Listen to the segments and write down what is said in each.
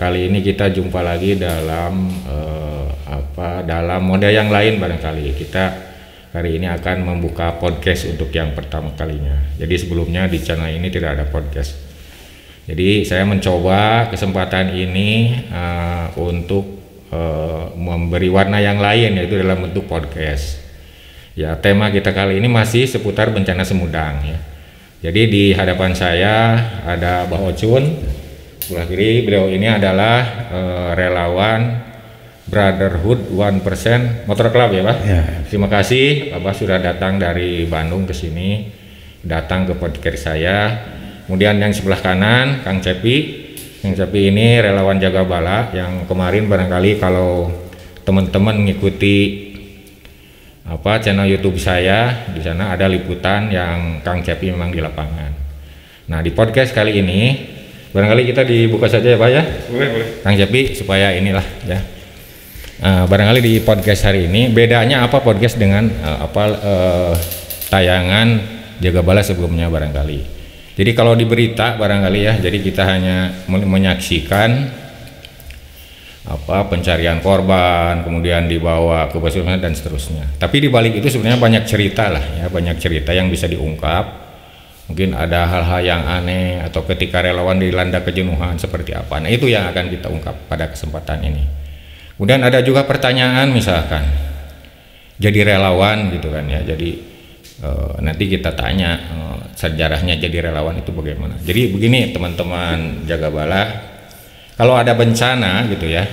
kali ini kita jumpa lagi dalam dalam mode yang lain barangkali. Kita hari ini akan membuka podcast untuk yang pertama kalinya. Jadi sebelumnya di channel ini tidak ada podcast. Jadi saya mencoba kesempatan ini untuk memberi warna yang lain, yaitu dalam bentuk podcast. Ya, tema kita kali ini masih seputar bencana Semudang ya. Jadi di hadapan saya ada Mbah Ocun. Sebelah kiri beliau ini adalah relawan Brotherhood 1% Motor Club ya Pak. Ya. Terima kasih Bapak sudah datang dari Bandung ke sini, datang ke podcast saya. Kemudian yang sebelah kanan Kang Cepi. Kang Cepi ini relawan Jaga Bala yang kemarin barangkali kalau teman-teman mengikuti channel YouTube saya, di sana ada liputan yang Kang Cepi memang di lapangan. Nah, di podcast kali ini barangkali kita dibuka saja ya Pak ya. Boleh. Kang Cepi supaya inilah ya. Barangkali di podcast hari ini bedanya apa podcast dengan tayangan Jaga Bala sebelumnya barangkali. Jadi kalau di berita barangkali ya, jadi kita hanya menyaksikan pencarian korban, kemudian dibawa ke puskesmas dan seterusnya. Tapi di balik itu sebenarnya banyak cerita lah ya, banyak cerita yang bisa diungkap. Mungkin ada hal-hal yang aneh atau ketika relawan dilanda kejenuhan seperti apa. Nah, itu yang akan kita ungkap pada kesempatan ini. Kemudian ada juga pertanyaan misalkan jadi relawan gitu kan ya. Jadi nanti kita tanya sejarahnya jadi relawan itu bagaimana. Jadi begini teman-teman Jaga Bala, kalau ada bencana gitu ya.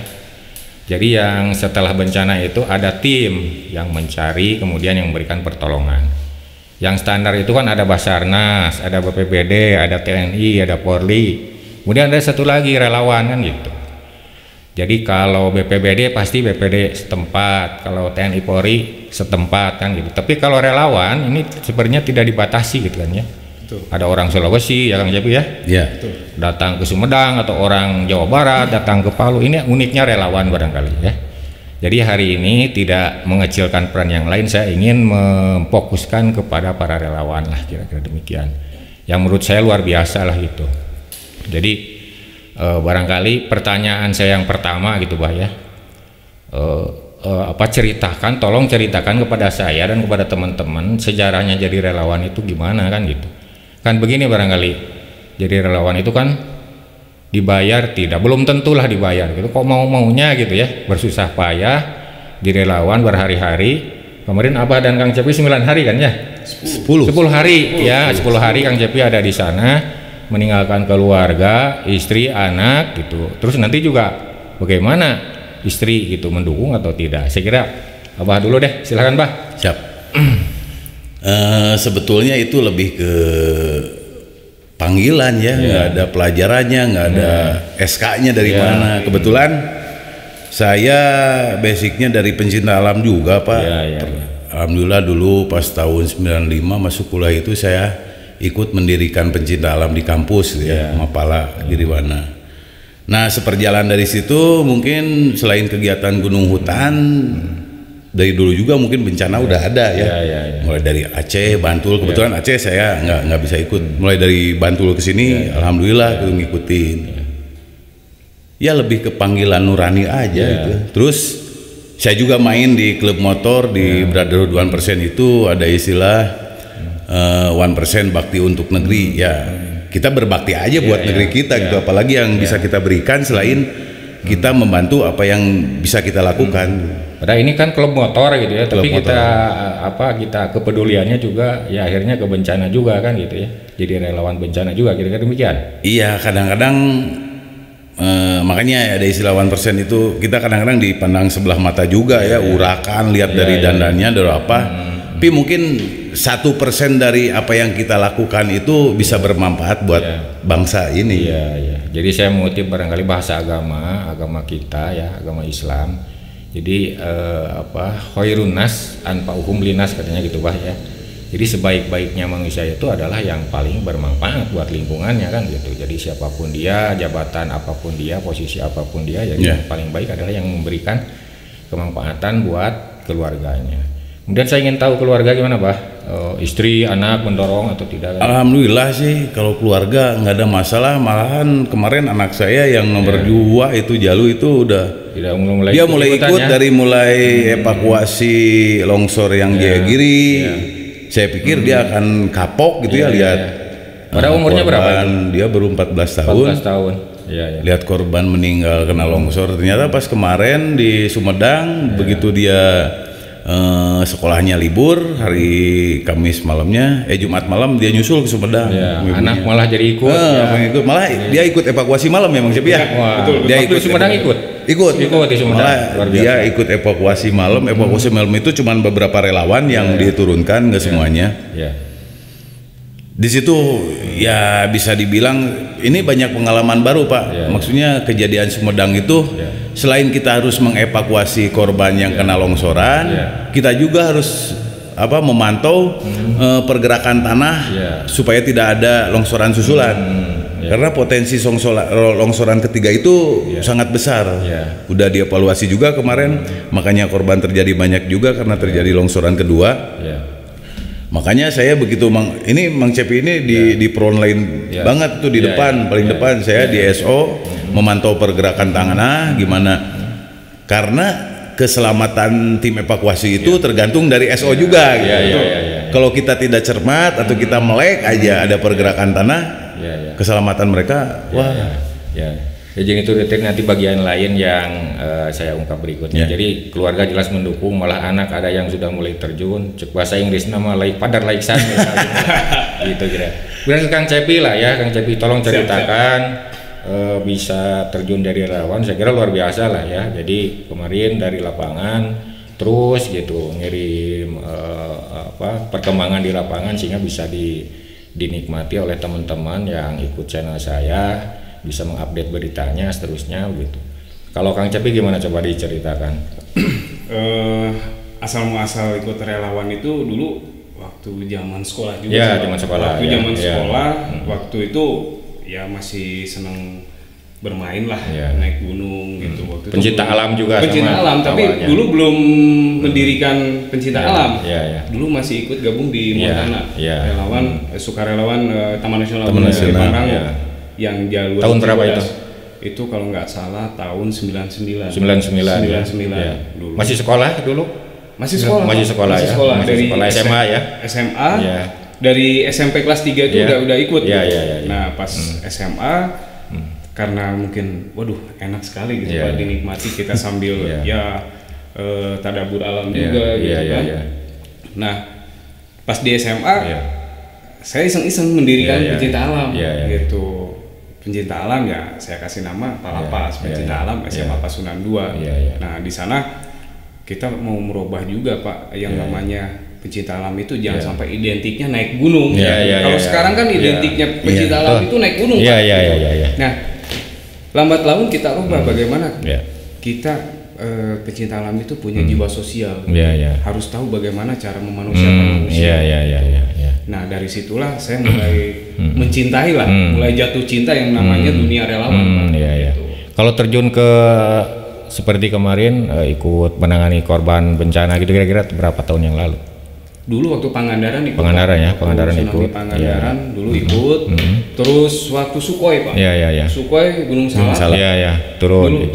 Jadi yang setelah bencana itu ada tim yang mencari kemudian yang memberikan pertolongan. Yang standar itu kan ada Basarnas, ada BPBD, ada TNI, ada Polri. Kemudian ada satu lagi relawan kan gitu. Jadi kalau BPBD pasti BPD setempat, kalau TNI Polri setempat kan gitu. Tapi kalau relawan ini sebenarnya tidak dibatasi gitu kan ya. Betul. Ada orang Sulawesi ya Kang Cepi ya. Iya. Datang ke Sumedang atau orang Jawa Barat datang ke Palu. Ini uniknya relawan barangkali ya. Jadi hari ini tidak mengecilkan peran yang lain, saya ingin memfokuskan kepada para relawan lah kira-kira demikian. Yang menurut saya luar biasa lah gitu. Jadi barangkali pertanyaan saya yang pertama gitu Bah ya. Tolong ceritakan kepada saya dan kepada teman-teman sejarahnya jadi relawan itu gimana kan gitu. Kan begini barangkali. Jadi relawan itu kan dibayar tidak, belum tentulah dibayar gitu, kok maunya gitu ya, bersusah payah di relawan berhari-hari. Kemarin Abah dan Kang Cepi 9 hari kan ya, 10 hari ya, 10 hari Kang Cepi ada di sana meninggalkan keluarga, istri, anak gitu. Terus nanti juga bagaimana istri gitu mendukung atau tidak. Saya kira Abah dulu deh, silakan Bah. Siap. Sebetulnya itu lebih ke panggilan ya, nggak ada pelajarannya, nggak ada SK-nya dari mana. Kebetulan saya basicnya dari pencinta alam juga Pak. Alhamdulillah dulu pas tahun 95 masuk kuliah itu saya ikut mendirikan pencinta alam di kampus ya, Mapala Giriwana. Nah, seperjalan dari situ mungkin selain kegiatan gunung hutan, dari dulu juga mungkin bencana udah ada ya. Mulai dari Aceh, Bantul, kebetulan Aceh saya nggak bisa ikut. Mulai dari Bantul ke sini, alhamdulillah itu ngikutin. Ya lebih ke panggilan nurani aja gitu. Terus saya juga main di klub motor di Brotherhood 1% itu ada istilah 1% bakti untuk negeri. Ya kita berbakti aja buat negeri kita gitu. Apalagi yang bisa kita berikan selain kita membantu apa yang bisa kita lakukan. Padahal ini kan klub motor gitu ya, tapi kita kepeduliannya juga ya akhirnya ke bencana juga kan gitu ya. Jadi relawan bencana juga kira-kira demikian. Iya, kadang-kadang makanya ada istilah 1% itu kita kadang-kadang dipandang sebelah mata juga ya, urakan lihat dari dandannya dari apa. Tapi mungkin 1% dari apa yang kita lakukan itu bisa bermanfaat buat bangsa ini. Iya. Jadi saya mengutip barangkali bahasa agama kita ya, agama Islam. Jadi khairun nas anfa'uhum linas katanya gitu Bah ya. Jadi sebaik-baiknya manusia itu adalah yang paling bermanfaat buat lingkungannya kan gitu. Jadi siapapun dia, jabatan apapun dia, posisi apapun dia, ya yang paling baik adalah yang memberikan kemanfaatan buat keluarganya. Kemudian saya ingin tahu keluarga gimana, Bah? istri, anak mendorong atau tidak? Alhamdulillah sih kalau keluarga nggak ada masalah. Malahan kemarin anak saya yang nomor 2 itu Jalu itu udah dia mulai ikut dari mulai evakuasi longsor yang Jayagiri. Saya pikir dia akan kapok gitu lihat. Pada umurnya berapa? Dia baru 14 tahun. 14 tahun. Lihat korban meninggal kena longsor. Ternyata pas kemarin di Sumedang begitu dia sekolahnya libur hari Kamis malamnya, Jumat malam dia nyusul ke Sumedang. Anak malah jadi ikut. Malah dia ikut evakuasi malam memang sih ya. Betul. Dia ikut Sumedang ikut di Sumedang. Malah dia ikut evakuasi malam. Evakuasi malam itu cuma beberapa relawan yang diturunkan, nggak semuanya. Di situ ya bisa dibilang ini banyak pengalaman baru Pak. Maksudnya kejadian Sumedang itu selain kita harus mengevakuasi korban yang kena longsoran, kita juga harus memantau pergerakan tanah supaya tidak ada longsoran susulan. Karena potensi longsoran ketiga itu sangat besar. Udah dievaluasi juga kemarin, makanya korban terjadi banyak juga karena terjadi longsoran kedua. Makanya saya begitu Mang Cepi ini di front line banget tuh di depan, paling depan saya di SO memantau pergerakan tanah gimana. Karena keselamatan tim evakuasi itu tergantung dari SO juga gitu. Kalau kita tidak cermat atau kita melek aja ada pergerakan tanah, keselamatan mereka Jadi itu nanti bagian lain yang saya ungkap berikutnya. Jadi keluarga jelas mendukung, malah anak ada yang sudah mulai terjun. Cek bahasa Inggris nama padar laiksan gitu kira. Kemudian Kang Cepi lah ya, Kang Cepi tolong ceritakan bisa terjun dari relawan. Saya kira luar biasa lah ya. Jadi kemarin dari lapangan terus gitu ngirim perkembangan di lapangan sehingga bisa dinikmati oleh teman-teman yang ikut channel saya. Bisa mengupdate beritanya seterusnya begitu. Kalau Kang Cepi gimana, coba diceritakan? Asal muasal ikut relawan itu dulu waktu zaman sekolah juga. Zaman sekolah. Sekolah waktu itu ya masih senang bermain lah, naik gunung gitu. Waktu pencinta alam juga. Pencinta alam, tapi awalnya. Dulu belum mendirikan pencinta alam. Dulu masih ikut gabung di Montana. Relawan, sukarelawan Taman Nasional Pangrango. Yang jalur tahun berapa itu? Itu kalau nggak salah tahun 99 dulu. Masih sekolah dulu? Masih sekolah dari sekolah SMA SMA dari SMP kelas 3 itu udah ikut Nah pas SMA karena mungkin waduh enak sekali gitu Pak, dinikmati kita sambil tadabur alam juga gitu kan. Nah pas di SMA saya iseng-iseng mendirikan pencinta alam gitu. Pencinta alam ya saya kasih nama Palapas, pencinta alam SMA Pasunan 2. Nah di sana kita mau merubah juga Pak yang namanya pencinta alam itu jangan sampai identiknya naik gunung. Kalau sekarang kan identiknya pencinta alam itu naik gunung. Nah lambat laun kita rubah bagaimana kita pencinta alam itu punya jiwa sosial. Harus tahu bagaimana cara memanusiakan manusia. Nah dari situlah saya mulai mencintai lah, mulai jatuh cinta yang namanya dunia relawan. Kalau terjun ke seperti kemarin ikut menangani korban bencana gitu kira-kira berapa tahun yang lalu? Dulu waktu Pangandaran ikut. Pangandaran ikut. Dulu ikut. Terus waktu Sukhoi Pak. Sukhoi Gunung Salak. Turun.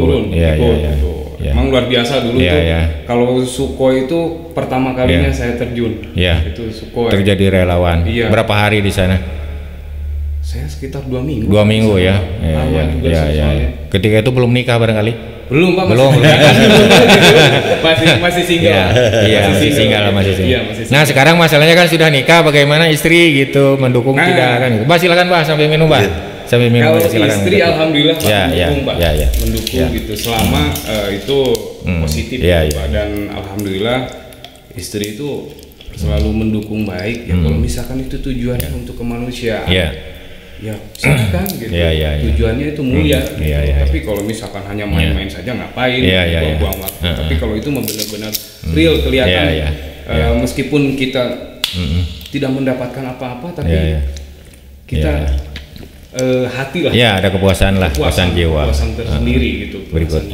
Emang luar biasa dulu tuh. Kalau Sukhoi itu pertama kalinya saya terjun. Itu Sukhoi. Terjadi relawan. Berapa hari di sana? Saya sekitar 2 minggu. 2 minggu ya. Ketika itu belum nikah barangkali? Belum Pak. Belum. masih single. Masih single. Nah sekarang masalahnya kan sudah nikah, bagaimana istri gitu mendukung tidak kan? Silakan Pak sambil minum Pak. Kalau istri alhamdulillah mendukung Pak, mendukung gitu selama itu positif Pak, dan alhamdulillah istri itu selalu mendukung baik ya. Kalau misalkan itu tujuannya untuk kemanusiaan ya silakan gitu. Tujuannya itu mulia tapi kalau misalkan hanya main-main saja ngapain buang-buang waktu. Tapi kalau itu benar-benar real kelihatan meskipun kita tidak mendapatkan apa-apa tapi kita hati lah. Ya, ada kepuasan lah, kepuasan jiwa. Kepuasan tersendiri gitu. Berikut,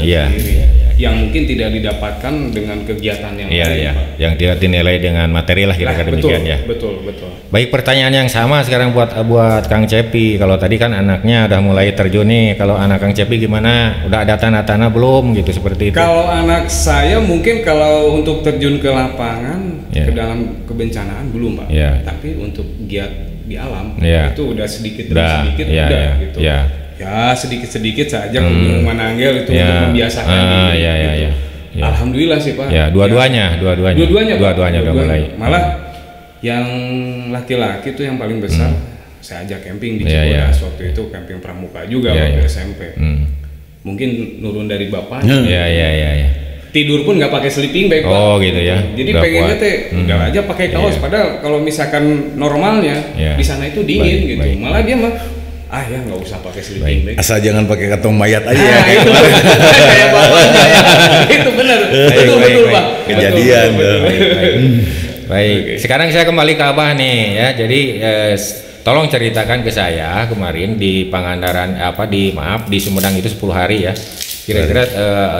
Yang mungkin tidak didapatkan dengan kegiatan yang lain, Pak. Yang tidak dinilai dengan materi lah kira-kira demikian ya. Betul. Baik, pertanyaan yang sama sekarang buat Kang Cepi. Kalau tadi kan anaknya udah mulai terjun nih, kalau anak Kang Cepi gimana? Udah ada tanah-tanah belum gitu seperti itu? Kalau anak saya mungkin kalau untuk terjun ke lapangan, ke dalam kebencanaan belum, Pak. Tapi untuk giat di alam itu udah sedikit udah gitu. Ya sedikit saja ke Gunung Mananggel itu untuk membiasakan. Alhamdulillah sih, Pak. Ya, dua-duanya udah mulai. Malah yang laki-laki itu yang paling besar saya ajak camping di Cibodas waktu itu, camping pramuka juga waktu SMP. Mungkin nurun dari bapaknya. Tidur pun nggak pakai sleeping bag, Pak. Oh gitu ya. Jadi pengennya udah aja pakai kaos. Padahal kalau misalkan normalnya di sana itu dingin gitu. Malah dia mah ya nggak usah pakai sleeping bag. Asal jangan pakai kantong mayat aja. Kayak bapaknya ya. Itu benar. Betul Pak. Kejadian. Baik. Sekarang saya kembali ke Abah nih ya. Jadi tolong ceritakan ke saya kemarin di Pangandaran di Sumedang itu 10 hari ya. Kira-kira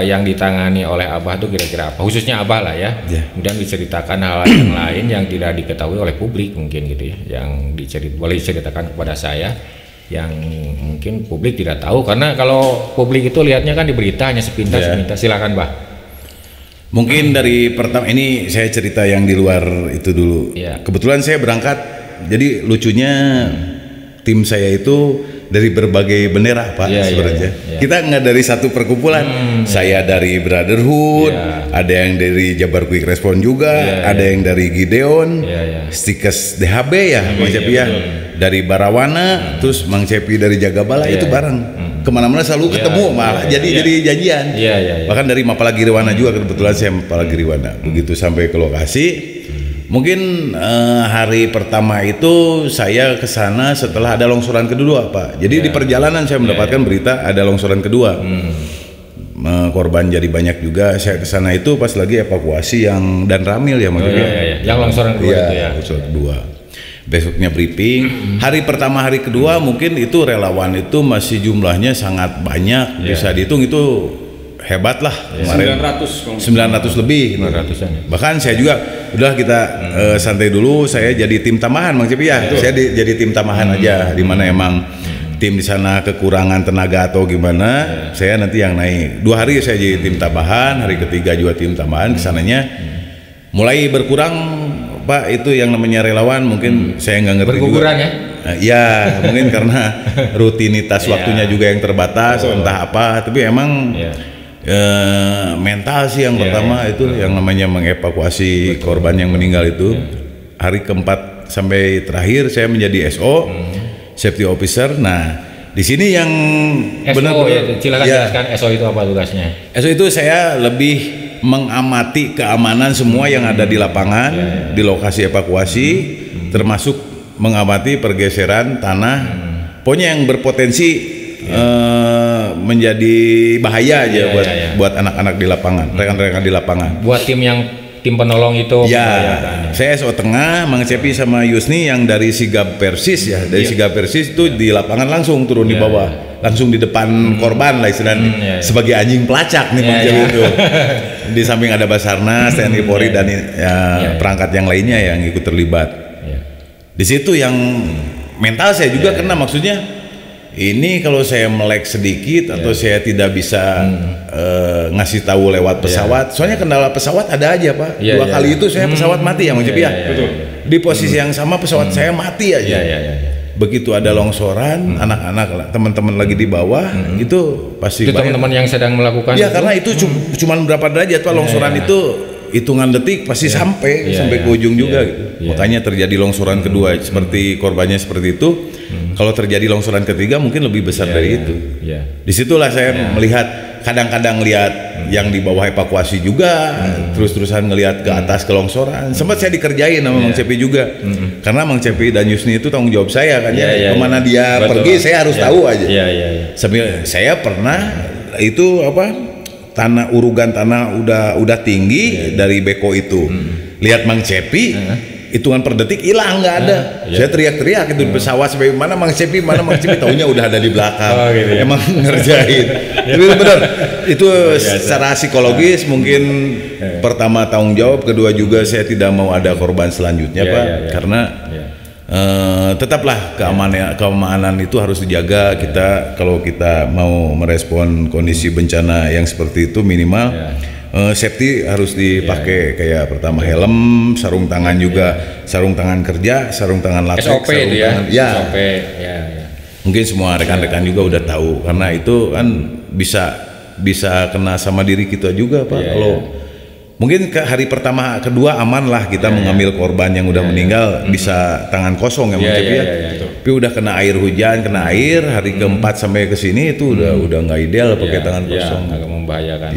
yang ditangani oleh Abah itu kira-kira apa? Khususnya Abah lah ya. Kemudian diceritakan hal yang lain yang tidak diketahui oleh publik mungkin gitu ya. Yang boleh diceritakan kepada saya yang mungkin publik tidak tahu, karena kalau publik itu lihatnya kan di berita hanya sepintas. Silakan, Bah. Mungkin dari pertama ini saya cerita yang di luar itu dulu. Kebetulan saya berangkat, jadi lucunya tim saya itu dari berbagai bendera, Pak, sebenarnya. Kita nggak dari satu perkumpulan. Saya dari Brotherhood, ada yang dari Jabar Quick Response juga, ada yang dari Gideon, Stikes DHB ya, Mang Cepi ya, dari Barawana, terus Mang Cepi dari Jagabala itu bareng. Kemana-mana selalu ketemu, malah jadi janjian. Bahkan dari Mapala Giriwana juga, kebetulan saya Mapala Giriwana. Begitu sampai ke lokasi. Mungkin hari pertama itu saya ke sana setelah ada longsoran kedua, Pak. Jadi di perjalanan saya mendapatkan berita ada longsoran kedua. Korban jadi banyak juga. Saya ke sana itu pas lagi evakuasi dan Ramil ya maksudnya. Yang longsoran kedua itu ya. Longsoran kedua. Besoknya briefing. Hari pertama, hari kedua mungkin itu relawan itu masih jumlahnya sangat banyak. Bisa dihitung itu hebat lah. 900 lebih. 900-an. Bahkan saya juga udah kita santai dulu, saya jadi tim tambahan, Mang Cepi ya. Saya jadi tim tambahan aja, di mana emang tim di sana kekurangan tenaga atau gimana, saya nanti yang naik. 2 hari saya jadi tim tambahan, hari ketiga juga tim tambahan. Kesananya mulai berkurang, Pak, itu yang namanya relawan mungkin saya nggak ngerti berguguran juga. Ya mungkin karena rutinitas waktunya juga yang terbatas, entah apa, tapi emang mental sih yang pertama itu yang namanya mengevakuasi korban yang meninggal itu. Hari keempat sampai terakhir saya menjadi SO, safety officer. Nah di sini yang benar-benar silakan jelaskan SO itu apa tugasnya. SO itu saya lebih mengamati keamanan semua yang ada di lapangan, di lokasi evakuasi, termasuk mengamati pergeseran tanah, pokoknya yang berpotensi menjadi bahaya aja buat anak-anak di lapangan, rekan-rekan di lapangan. Buat tim penolong itu. Saya SO Tengah, Mang Cepi sama Yusni yang dari Sigap Persis ya, dari Sigap Persis itu di lapangan langsung turun di bawah, langsung di depan korban lah istilahnya, sebagai anjing pelacak nih Mang Cepi itu. Di samping ada Basarnas, TNI Polri dan perangkat yang lainnya yang ikut terlibat. Di situ yang mental saya juga kena, maksudnya ini kalau saya melek sedikit atau saya tidak bisa ngasih tahu lewat pesawat, soalnya kendala pesawat ada aja, Pak. 2 kali itu saya pesawat mati ya, Mang Cepi ya. Di posisi yang sama pesawat saya mati aja. Begitu ada longsoran, anak-anak teman-teman lagi di bawah, itu pasti itu teman-teman yang sedang melakukan. Karena itu cuma berapa derajat, Pak, longsoran itu hitungan detik pasti sampai ke ujung juga gitu. Makanya terjadi longsoran kedua seperti korbannya seperti itu. Kalau terjadi longsoran ketiga mungkin lebih besar dari itu. Disitulah saya melihat, kadang-kadang lihat yang di bawah evakuasi juga, terus-terusan ngelihat ke atas ke longsoran. Sempat saya dikerjain sama Mang Cepi juga, karena Mang Cepi dan Yusni itu tanggung jawab saya kan kemana dia pergi saya harus tahu aja. Sambil saya pernah itu urugan tanah udah tinggi dari beko itu. Lihat Mang Cepi hitungan per detik hilang, nggak ada. Saya teriak-teriak itu pesawat sampai mana Mang Cepi, taunya udah ada di belakang. Gitu ya? Emang ngerjain. Tapi benar itu secara psikologis mungkin pertama tanggung jawab, kedua juga saya tidak mau ada korban selanjutnya Pak, karena tetaplah keamanan itu harus dijaga. Kita kalau kita mau merespon kondisi bencana yang seperti itu minimal safety harus dipakai, kayak pertama helm, sarung tangan juga, sarung tangan kerja, sarung tangan latex, SOP sarung itu tangan, SOP. Mungkin semua rekan-rekan juga udah tahu, karena itu kan bisa kena sama diri kita juga Pak. Kalau mungkin ke hari pertama kedua aman lah kita mengambil korban yang udah meninggal, bisa tangan kosong ya tapi udah kena air hujan, kena air hari keempat sampai ke sini itu udah nggak ideal pakai tangan kosong, agak membahayakan.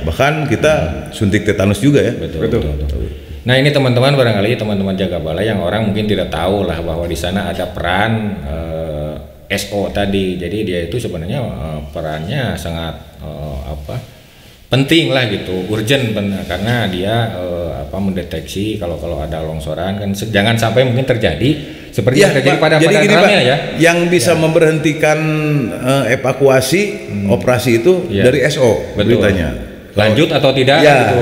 Bahkan kita suntik tetanus juga ya. Betul. Nah ini teman-teman, barangkali teman-teman jaga balai yang orang mungkin tidak tahu lah bahwa di sana ada peran SO tadi. Jadi dia itu sebenarnya perannya sangat penting lah gitu, urgent karena dia mendeteksi kalau ada longsoran kan, jangan sampai mungkin terjadi seperti yang terjadi pada Ramil ya. Yang bisa memberhentikan evakuasi operasi itu dari SO. Beritanya lanjut atau tidak gitu.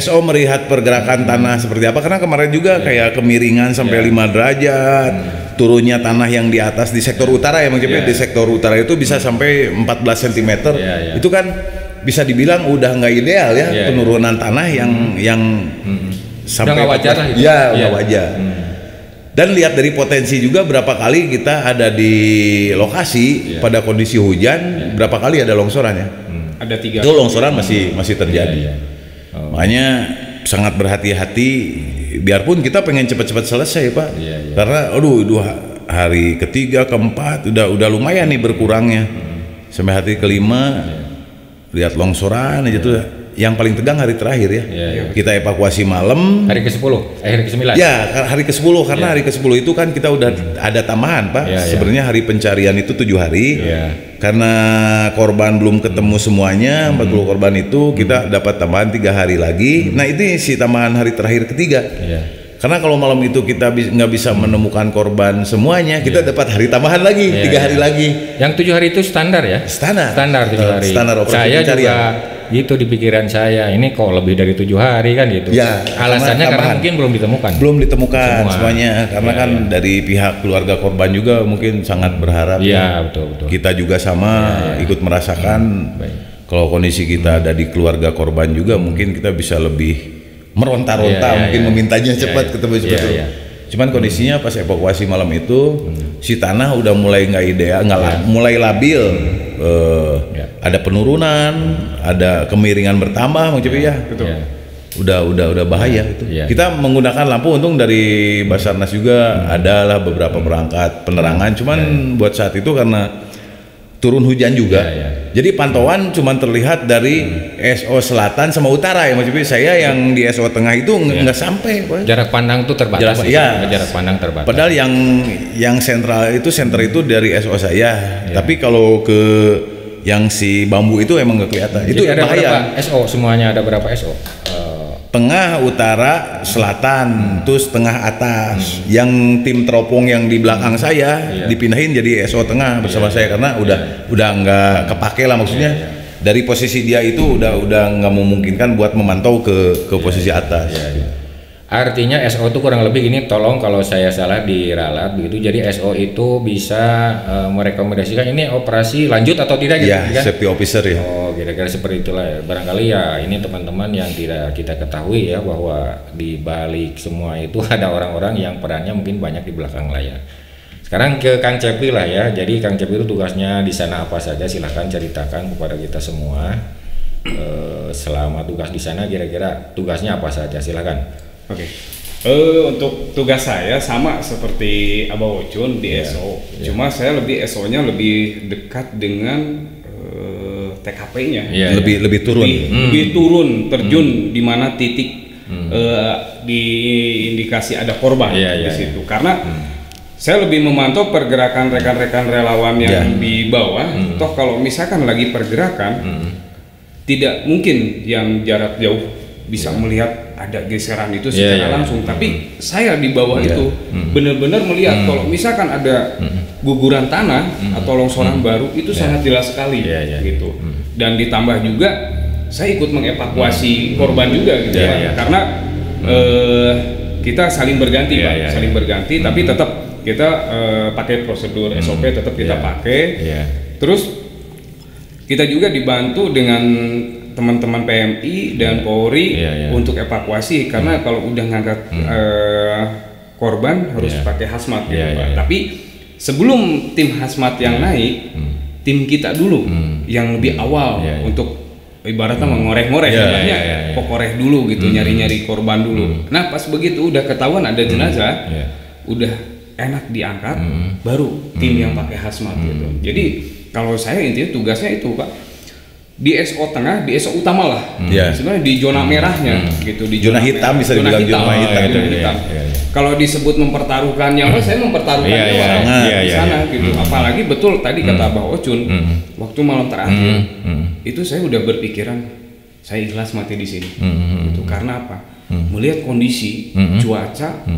SO melihat pergerakan tanah seperti apa, karena kemarin juga kayak kemiringan sampai 5 derajat, turunnya tanah yang di atas di sektor utara ya Bang Cepi, di sektor utara itu bisa sampai 14 cm. Itu kan bisa dibilang udah nggak ideal ya, penurunan tanah yang sampai udah wajar lah gitu. Udah wajar. Dan lihat dari potensi juga berapa kali kita ada di lokasi pada kondisi hujan, berapa kali ada longsoran ya. Ada 3. Itu longsoran masih terjadi. Makanya sangat berhati-hati, biarpun kita pengen cepat-cepat selesai Pak. Karena hari ketiga, keempat udah lumayan nih berkurangnya. Sampai hari kelima lihat longsoran aja tuh. Yang paling tegang hari terakhir ya. Kita evakuasi malam. Hari ke-10, hari ke-9. Ya, hari ke-10 karena hari ke-10 itu kan kita udah ada tambahan Pak. Sebenarnya hari pencarian itu 7 hari. Karena korban belum ketemu semuanya, 40 korban itu kita dapat tambahan 3 hari lagi. Nah, ini si tambahan hari terakhir ketiga. Karena kalau malam itu kita nggak bisa menemukan korban semuanya, kita dapat hari tambahan lagi, 3 hari lagi. Yang 7 hari itu standar ya? Standar 7 hari. Standar operasi saya pencarian. juga gitu di pikiran saya, ini kok lebih dari 7 hari kan gitu. Alasannya karena mungkin belum ditemukan semuanya, karena kan dari pihak keluarga korban juga mungkin sangat berharap. Betul. Kita juga sama ikut merasakan kalau kondisi kita ada di keluarga korban juga, mungkin kita bisa lebih meronta-ronta, mungkin memintanya cepat ketemu seperti itu. Cuman kondisinya pas evakuasi malam itu si tanah udah mulai nggak ideal, mulai labil, ada penurunan, ada kemiringan bertambah, Bang Cepi ya. Udah bahaya itu. Kita menggunakan lampu, untung dari Basarnas juga adalah beberapa perangkat penerangan. Cuman buat saat itu karena turun hujan juga, jadi pantauan cuma terlihat dari SO selatan sama utara ya Mas Cepi. Saya yang di SO tengah itu nggak sampai. Jarak pandang tuh terbatas. Jarak pandang terbatas. Padahal yang sentral itu dari SO saya. Tapi kalau ke yang si bambu itu emang nggak kelihatan. Jadi itu ada bahaya. Berapa SO semuanya, ada berapa SO? Tengah, utara, selatan, terus tengah atas. Yang tim teropong yang di belakang saya dipindahin jadi SO tengah bersama saya, karena udah nggak kepake lah, maksudnya dari posisi dia itu udah nggak memungkinkan buat memantau ke posisi atas. Artinya SO itu kurang lebih ini, tolong kalau saya salah diralat begitu. Jadi SO itu bisa merekomendasikan ini operasi lanjut atau tidak gitu kan? Safety officer ya. Oh, kira-kira seperti itulah ya. Barangkali ya ini teman-teman yang tidak kita ketahui ya, bahwa di balik semua itu ada orang-orang yang perannya mungkin banyak di belakang layar. Sekarang ke Kang Cepi lah ya. Jadi Kang Cepi itu tugasnya di sana apa saja? Silahkan ceritakan kepada kita semua. Selama tugas di sana kira-kira tugasnya apa saja? Silakan. Oke. Untuk tugas saya sama seperti Abah Ocun di SO. Cuma saya SO-nya lebih dekat dengan TKP-nya. Lebih turun. Lebih turun, terjun di mana titik diindikasi ada korban di situ. Karena saya lebih memantau pergerakan rekan-rekan relawan yang di bawah. Toh kalau misalkan lagi pergerakan, tidak mungkin yang jarak jauh bisa melihat ada geseran itu secara langsung, tapi saya di bawah itu benar-benar melihat kalau misalkan ada guguran tanah atau longsoran baru itu sangat jelas sekali gitu. Dan ditambah juga saya ikut mengevakuasi korban juga gitu karena kita saling berganti Pak, saling berganti, tapi tetap kita pakai prosedur SOP tetap kita pakai. Terus kita juga dibantu dengan teman-teman PMI dan Polri untuk evakuasi karena kalau udah ngangkat korban harus pakai hazmat gitu Pak. Tapi sebelum tim hazmat yang naik, tim kita dulu yang lebih awal untuk ibaratnya mengoreh-ngoreh, pokoreh dulu gitu, nyari-nyari korban dulu. Nah pas begitu udah ketahuan ada jenazah, udah enak diangkat, baru tim yang pakai hazmat gitu. Jadi kalau saya intinya tugasnya itu Pak, di SO tengah, di SO utama lah, sebenarnya di zona merahnya gitu, di zona hitam bisa dibilang zona hitam. Kalau disebut mempertaruhkan nyawa, saya mempertaruhkan nyawa di sana gitu. Apalagi betul tadi kata Mbak Ocun, waktu malam terakhir itu saya udah berpikiran saya ikhlas mati di sini. Gitu. Karena apa? Melihat kondisi cuaca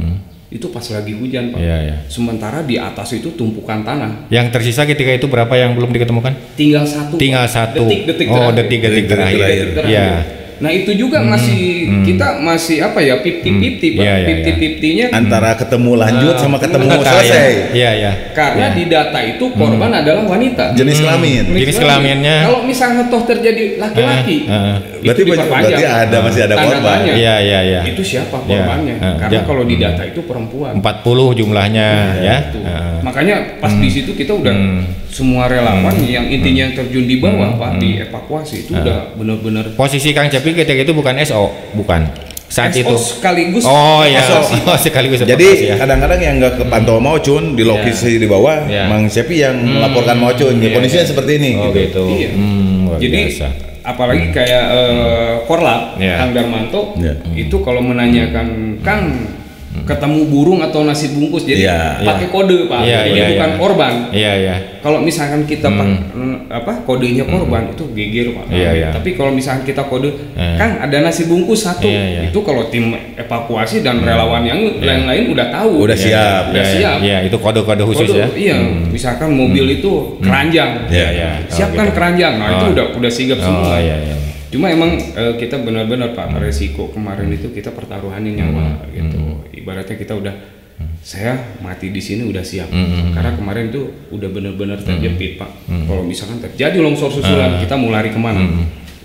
itu pas lagi hujan Pak. Sementara di atas itu tumpukan tanah. Yang tersisa ketika itu berapa yang belum diketemukan? Tinggal satu. Detik-detik terakhir. Nah itu juga masih kita masih apa ya 50-50 Pak. 50-50-nya antara ketemu lanjut sama ketemu selesai. Karena di data itu korban adalah wanita. Jenis kelamin. Jenis kelaminnya. Kalau misalnya toh terjadi laki-laki, berarti ada masih ada korban. Itu siapa korbannya? Karena kalau di data itu perempuan. 40 jumlahnya ya. Makanya pas di situ kita udah semua relawan yang intinya terjun di bawah Pak di evakuasi itu udah benar-benar. Posisi Kang Cepi ketika itu bukan SO, bukan saat SO itu sekaligus. Sekaligus. Jadi kadang-kadang yang nggak kepantau mau Ocun di lokasi di bawah, Mang Cepi yang melaporkan mau Ocun. Kondisinya seperti ini. Gitu. Jadi apalagi kayak Korlap Kang Darmanto itu kalau menanyakan Kang ketemu burung atau nasi bungkus, jadi pakai kode Pak, jadi bukan korban. Kalau misalkan kita kodenya korban itu geger Pak. Tapi kalau misalkan kita kode Kang ada nasi bungkus satu, itu kalau tim evakuasi dan relawan yang lain-lain udah tahu, udah siap. Itu kode-kode khusus ya. Misalkan mobil itu keranjang, siapkan keranjang, nah itu udah sigap semua. Cuma emang kita benar-benar Pak resiko kemarin itu kita pertaruhanin nyawa gitu. Ibaratnya kita udah saya mati di sini udah siap. Karena kemarin tuh udah benar-benar terjepit Pak. Kalau misalkan terjadi longsor susulan kita mau lari kemana?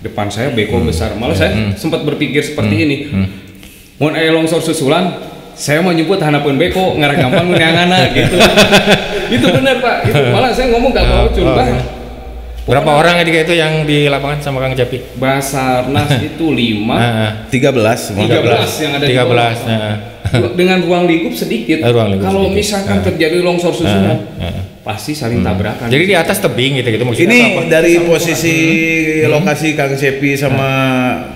Depan saya beko besar. Malah saya sempat berpikir seperti ini. Mau longsor susulan, saya mau nyebut hanapeun beko ngarah gampang meneangana gitu. Itu benar Pak. Itu malah saya ngomong gak mau curang. Berapa orang ketika itu yang di lapangan sama Kang Cepi? Basarnas itu 13 yang ada 13. Dengan ruang lingkup sedikit. Kalau misalkan terjadi longsor susulan, pasti saling tabrakan. Jadi di atas tebing gitu maksudnya. Ini apa? Dari posisi lokasi Kang Cepi sama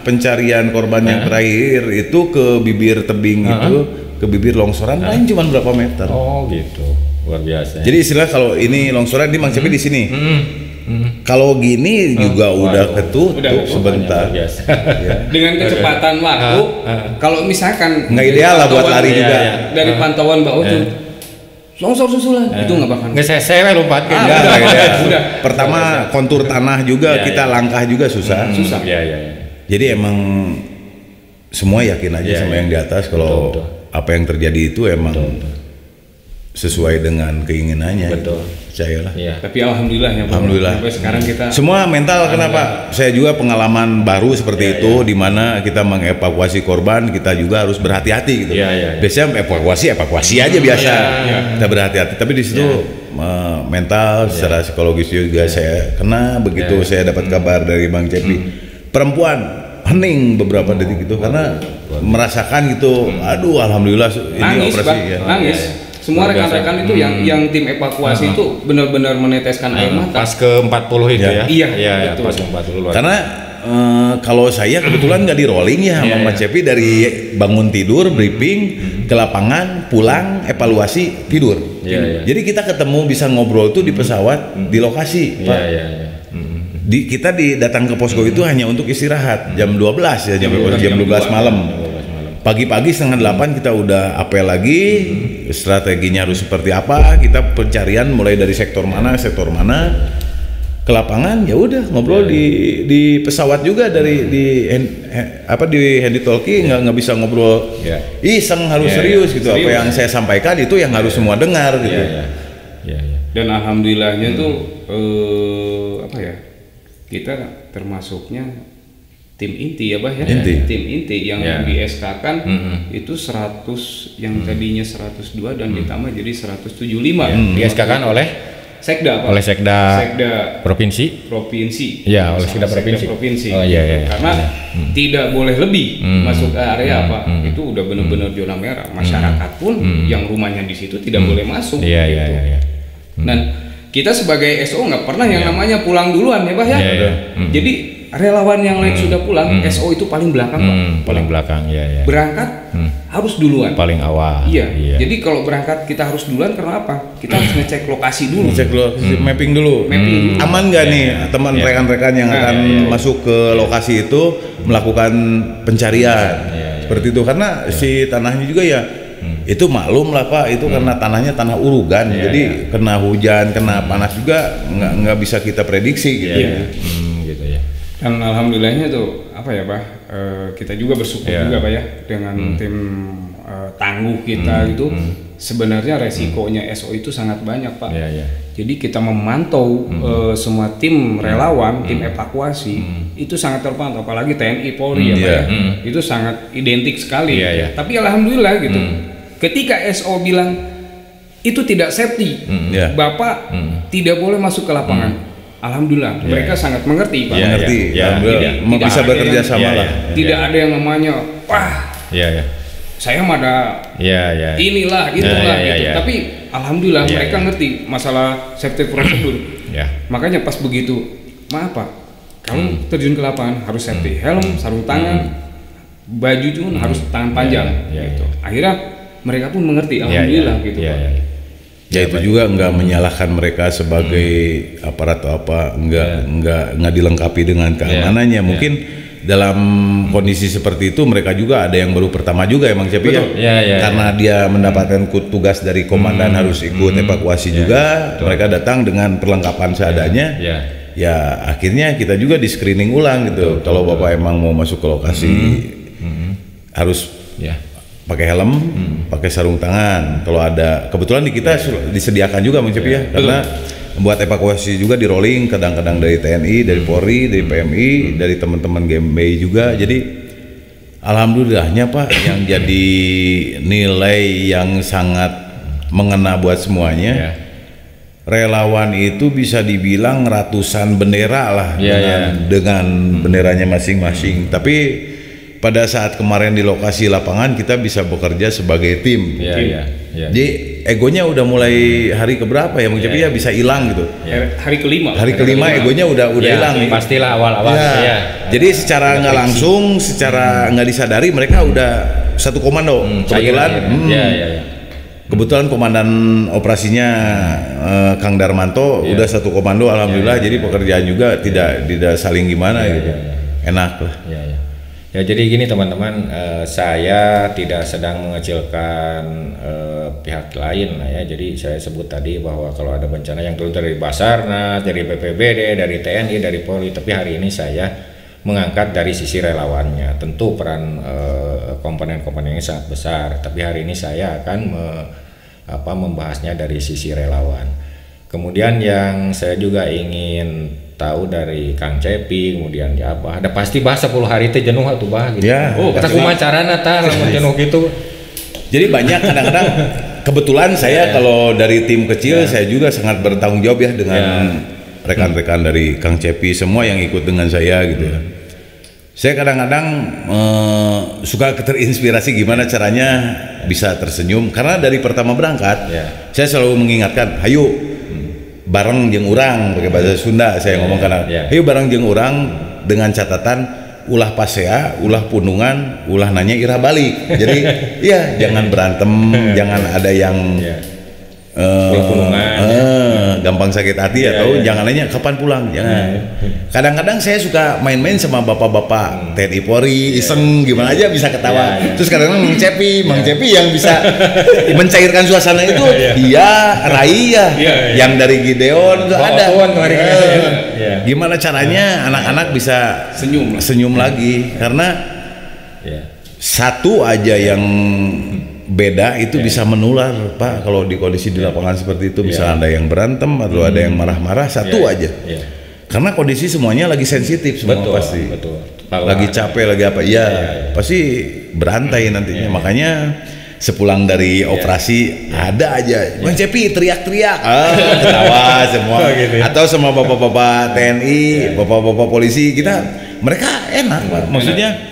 pencarian korban yang terakhir itu ke bibir tebing itu, ke bibir longsoran paling cuma berapa meter. Oh gitu, luar biasa. Jadi istilah kalau ini longsoran di Mang Cepi di sini. Kalau gini juga udah ketutup sebentar. Dengan kecepatan waktu, kalau misalkan nggak ideal lah buat lari juga. Dari pantauan Mbak Ocun, longsor susulan itu nggak bakal. Nggak saya lompat udah. Pertama kontur tanah juga kita langkah juga susah. Jadi emang semua yakin aja sama yang di atas kalau apa yang terjadi itu emang sesuai dengan keinginannya. Percayalah. Tapi alhamdulillah ya Pak. Alhamdulillah. Sampai sekarang kita semua mental kenapa? Saya juga pengalaman baru seperti itu di mana kita mengevakuasi korban, kita juga harus berhati-hati gitu. Biasanya evakuasi aja biasa. Kita berhati-hati, tapi di situ mental secara psikologis juga saya kena begitu saya dapat kabar dari Bang Cepi. Perempuan hening beberapa detik itu karena merasakan gitu. Aduh alhamdulillah ini nangis, operasi nangis. Semua rekan-rekan itu yang tim evakuasi itu benar-benar meneteskan air mata. Pas ke 40 itu ya. Iya, pas ke 40 luar. Karena kalau saya kebetulan nggak di rolling ya sama Mas Cepi dari bangun tidur, briefing ke lapangan, pulang, evaluasi, tidur. Jadi kita ketemu bisa ngobrol tuh di pesawat di lokasi. Kita datang ke posko itu hanya untuk istirahat jam 12 ya jam 12 malam. Pagi-pagi 7:30 kita udah apel lagi, strateginya harus seperti apa, kita pencarian mulai dari sektor mana ke lapangan, ya udah ngobrol di pesawat juga dari di handy talkie, nggak bisa ngobrol iseng, harus serius gitu. Serius. Apa yang saya sampaikan itu yang harus semua dengar gitu. Dan alhamdulillahnya tuh kita termasuknya tim inti ya Bah ya. Tim inti yang di SK-kan itu 100 yang tadinya 102 dan ditambah jadi 175. Di SK-kan oleh Sekda, Pak. Oleh Sekda provinsi. Iya, oleh Sekda provinsi. Oh iya. Karena tidak boleh lebih masuk ke area itu udah benar-benar zona merah. Masyarakat pun yang rumahnya di situ tidak boleh masuk. Iya. Dan kita sebagai SO nggak pernah yang namanya pulang duluan ya Pak ya. Jadi relawan yang lain sudah pulang, SO itu paling belakang Pak. Paling belakang ya. Berangkat harus duluan. Paling awal. Iya. Jadi kalau berangkat kita harus duluan karena apa? Kita harus ngecek lokasi dulu. Ngecek lokasi, mapping dulu. Aman nggak nih teman rekan-rekan yang akan masuk ke lokasi itu melakukan pencarian seperti itu, karena si tanahnya juga ya. Itu maklum lah Pak, itu karena tanahnya tanah urugan, jadi kena hujan, kena panas juga nggak bisa kita prediksi gitu. Gitu ya. Dan alhamdulillahnya tuh kita juga bersyukur juga Pak ya dengan tim tangguh kita itu sebenarnya resikonya SO itu sangat banyak Pak. Jadi kita memantau semua tim relawan, tim evakuasi itu sangat terpantau, apalagi TNI Polri ya Pak ya. Itu sangat identik sekali. Tapi alhamdulillah gitu. Ketika SO bilang itu tidak safety, Bapak tidak boleh masuk ke lapangan. Alhamdulillah, mereka sangat mengerti Pak. Mengerti, tidak bisa bekerja sama lah. Tidak ada yang namanya, wah, saya mah ada inilah, itulah gitu. Tapi alhamdulillah mereka ngerti masalah safety prosedur. Makanya pas begitu, maaf Pak, kalau terjun ke lapangan harus safety, helm, sarung tangan, baju pun harus tangan panjang. Gitu. Akhirnya mereka pun mengerti, alhamdulillah gitu Pak. Ya itu juga nggak menyalahkan mereka sebagai aparat atau apa, nggak dilengkapi dengan keamanannya. Mungkin dalam kondisi seperti itu mereka juga ada yang baru pertama juga emang Cepi karena dia mendapatkan tugas dari komandan harus ikut evakuasi juga. Mereka datang dengan perlengkapan seadanya. Ya akhirnya kita juga di screening ulang gitu. Kalau Bapak emang mau masuk ke lokasi harus pakai helm, pakai sarung tangan. Kalau ada kebetulan di kita disediakan juga Bang Cepi ya, karena buat evakuasi juga di rolling kadang-kadang dari TNI, dari Polri, dari PMI, dari teman-teman GMB juga. Jadi alhamdulillahnya Pak yang jadi nilai yang sangat mengena buat semuanya. Relawan itu bisa dibilang ratusan bendera lah dengan benderanya masing-masing. Tapi pada saat kemarin di lokasi lapangan kita bisa bekerja sebagai tim. Jadi egonya udah mulai hari keberapa ya Bang Cepi ya bisa hilang gitu. Hari kelima. Hari kelima egonya udah hilang. Pastilah awal-awal. Jadi secara nggak langsung, secara nggak disadari mereka udah satu komando. Kebetulan komandan operasinya Kang Darmanto udah satu komando, alhamdulillah. Jadi pekerjaan juga tidak saling gimana gitu. Enak lah. Ya jadi gini teman-teman, saya tidak sedang mengecilkan pihak lain lah ya. Jadi saya sebut tadi bahwa kalau ada bencana yang turun dari Basarnas, dari BPBD, dari TNI, dari Polri, tapi hari ini saya mengangkat dari sisi relawannya. Tentu peran komponen-komponennya sangat besar, tapi hari ini saya akan membahasnya dari sisi relawan. Kemudian yang saya juga ingin tahu dari Kang Cepi, kemudian ya ada pasti bahas 10 hari teh jenuh atuh bah gitu. Kita kumacarana tah lamun jenuh gitu. Jadi banyak kadang-kadang kebetulan saya kalau dari tim kecil saya juga sangat bertanggung jawab ya dengan rekan-rekan dari Kang Cepi semua yang ikut dengan saya gitu ya. Saya kadang-kadang suka terinspirasi gimana caranya bisa tersenyum, karena dari pertama berangkat saya selalu mengingatkan, hayu bareng jeung urang, pakai bahasa Sunda saya ngomong karena hayu bareng jeung urang dengan catatan ulah pasea, ulah punungan, ulah nanya ira balik. Jadi jangan berantem, jangan ada yang punungan. gampang sakit hati atau jangan nanya kapan pulang, jangan. Kadang-kadang saya suka main-main sama bapak-bapak TNI Polri, iseng gimana aja bisa ketawa. Terus kadang-kadang Mang Cepi yang bisa mencairkan suasana itu, Rai yang dari Gideon itu ada. Gimana caranya anak-anak bisa senyum lagi karena satu aja yang beda itu bisa menular, Pak. Kalau di kondisi di lapangan seperti itu bisa ada yang berantem atau ada yang marah-marah, satu aja. Karena kondisi semuanya lagi sensitif semua, pasti. Lagi capek, lagi apa? Pasti berantai nantinya. Makanya sepulang dari operasi ada aja Bang Cepi teriak-teriak, ketawa semua. Atau sama bapak-bapak TNI, bapak-bapak polisi kita, mereka enak, Pak. Maksudnya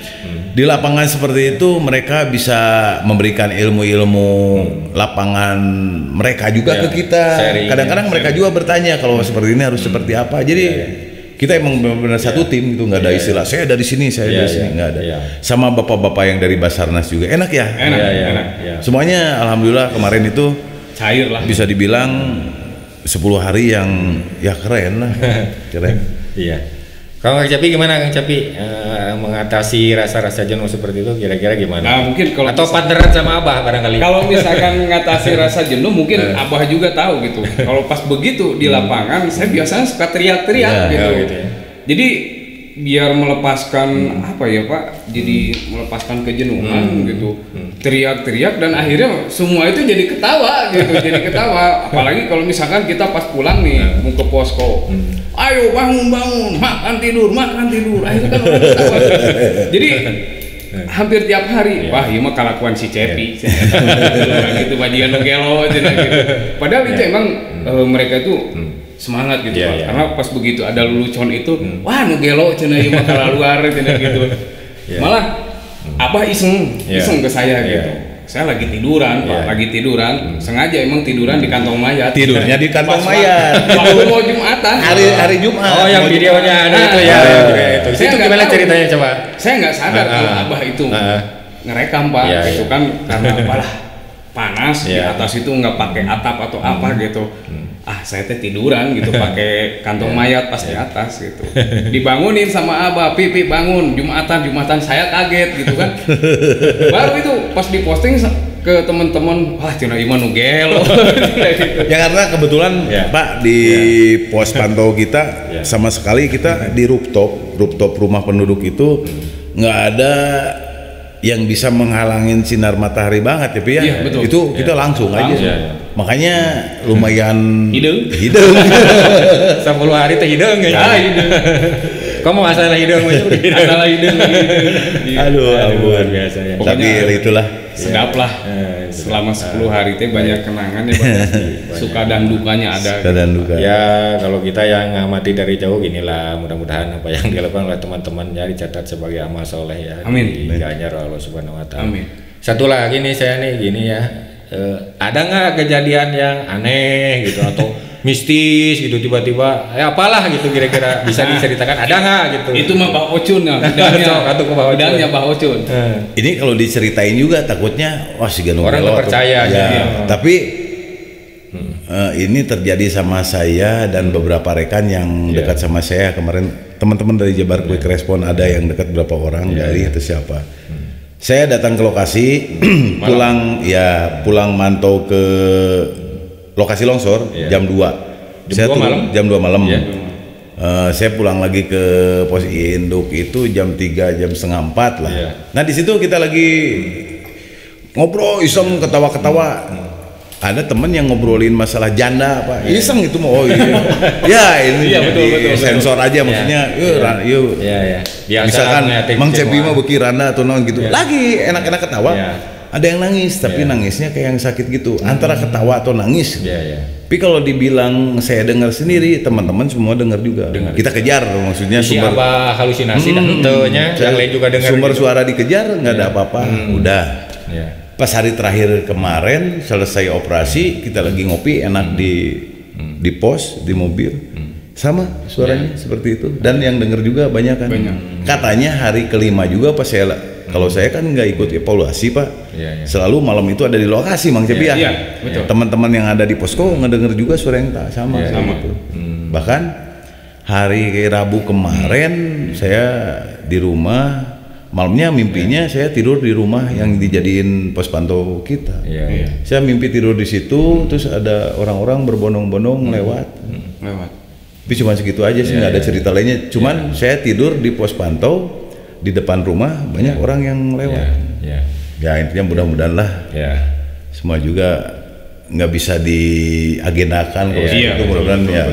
di lapangan seperti itu mereka bisa memberikan ilmu-ilmu lapangan mereka juga ke kita. Kadang-kadang mereka juga bertanya kalau seperti ini harus seperti apa. Jadi kita emang benar-benar satu tim gitu, nggak ada istilah saya dari sini, saya dari sini, nggak ada. Sama bapak-bapak yang dari Basarnas juga enak ya. Enak. Semuanya alhamdulillah kemarin itu cair lah. Bisa dibilang 10 hari yang keren lah. Keren. Kalau Kang Cepi gimana Kang Cepi mengatasi rasa-rasa jenuh seperti itu kira-kira gimana? Nah, mungkin kalau atau partneran sama Abah barangkali. Kalau misalkan mengatasi rasa jenuh mungkin Abah juga tahu gitu. Kalau pas begitu di lapangan saya biasanya suka teriak-teriak gitu. Jadi biar melepaskan apa ya Pak? Jadi melepaskan kejenuhan gitu. Teriak-teriak dan akhirnya semua itu jadi ketawa gitu. Jadi ketawa. Apalagi kalau misalkan kita pas pulang nih mau ke posko. Ayo bangun, makan tidur. Akhirnya kan orang ketawa. Jadi hampir tiap hari, wah iya mah kelakuan si Cepi. Gitu bajian gelo gitu. Padahal itu emang mereka itu semangat gitu Pak. Karena pas begitu ada lelucon itu, wah nu gelo cenah ieu mah kalaluar cenah gitu. Malah Abah iseng ke saya gitu. Saya lagi tiduran, Pak, lagi tiduran. Sengaja emang tiduran di kantong mayat. Tidurnya di kantong mayat. Waktu mau Jumatan. Hari Jumat. Oh, yang videonya ada itu ya. Itu gimana ceritanya coba? Saya nggak sadar kalau Abah itu ngerekam, Pak. Itu kan karena apalah panas di atas itu nggak pakai atap atau apa gitu. Saya teh tiduran gitu pakai kantong mayat pas di atas gitu. Dibangunin sama Abah, Pipi bangun, Jumatan saya kaget gitu kan. Baru itu pas diposting ke teman-teman, wah cenah ieu mah nu gelo. Ya karena kebetulan Pak di pos pantau kita sama sekali kita di rooftop rumah penduduk itu nggak ada yang bisa menghalangin sinar matahari banget ya, betul. Itu kita langsung aja. Makanya lumayan hidung. 10 hari teh hidung ya. Kamu masalah hidung masalah hidung. Aduh, luar biasa ya. Tapi itulah sedap lah. Selama 10 hari teh banyak kenangan ya, suka dan dukanya ada. Suka dan duka. Ya, kalau kita yang ngamati dari jauh ginilah, mudah-mudahan apa yang dilakukan oleh teman-temannya dicatat sebagai amal soleh ya. Amin. Diganjar Allah Subhanahu wa taala. Amin. Satu lagi nih saya nih gini ya. Ada nggak kejadian yang aneh gitu atau mistis gitu tiba-tiba apalah gitu kira-kira bisa diceritakan, ada nggak gitu? Itu mah Pak Ocun ya, bidangnya Pak Ocun. Ini kalau diceritain juga takutnya wah si Ganu orang nggak percaya tapi ini terjadi sama saya dan beberapa rekan yang dekat sama saya kemarin, teman-teman dari Jabar Quick Respon ada yang dekat berapa orang dari itu siapa. Saya datang ke lokasi pulang mantau ke lokasi longsor jam 2. Jam 2 malam. Saya pulang lagi ke pos induk itu jam 3, jam setengah 4 lah. Nah di situ kita lagi ngobrol iseng ketawa-ketawa. Ada temen yang ngobrolin masalah janda apa iseng itu mau ini betul, sensor aja maksudnya yuk misalkan Mang Cepi mah beki randa atau non gitu lagi enak-enak ketawa ada yang nangis tapi nangisnya kayak yang sakit gitu antara ketawa atau nangis tapi kalau dibilang saya dengar sendiri teman-teman semua dengar juga kita kejar maksudnya sumber halusinasi dan tentunya yang lain juga dengar sumber suara dikejar nggak ada apa-apa udah pas hari terakhir kemarin selesai operasi kita lagi ngopi enak di pos di mobil sama suaranya seperti itu dan yang denger juga banyak kan katanya hari kelima juga pas saya Kalau saya kan nggak ikut evaluasi Pak. Selalu malam itu ada di lokasi Mang Cepi ya. Iya, betul. Teman-teman yang ada di posko ngedenger juga suara yang sama gitu. Bahkan hari Rabu kemarin saya di rumah, malamnya mimpinya saya tidur di rumah yang dijadiin pos pantau kita. Saya mimpi tidur di situ, terus ada orang-orang berbondong-bondong lewat. Tapi cuma segitu aja sih, nggak ada cerita lainnya. Cuman saya tidur di pos pantau di depan rumah, banyak orang yang lewat. Ya intinya mudah-mudahan lah. Semua juga nggak bisa diagendakan kalau itu, mudah-mudahan ya.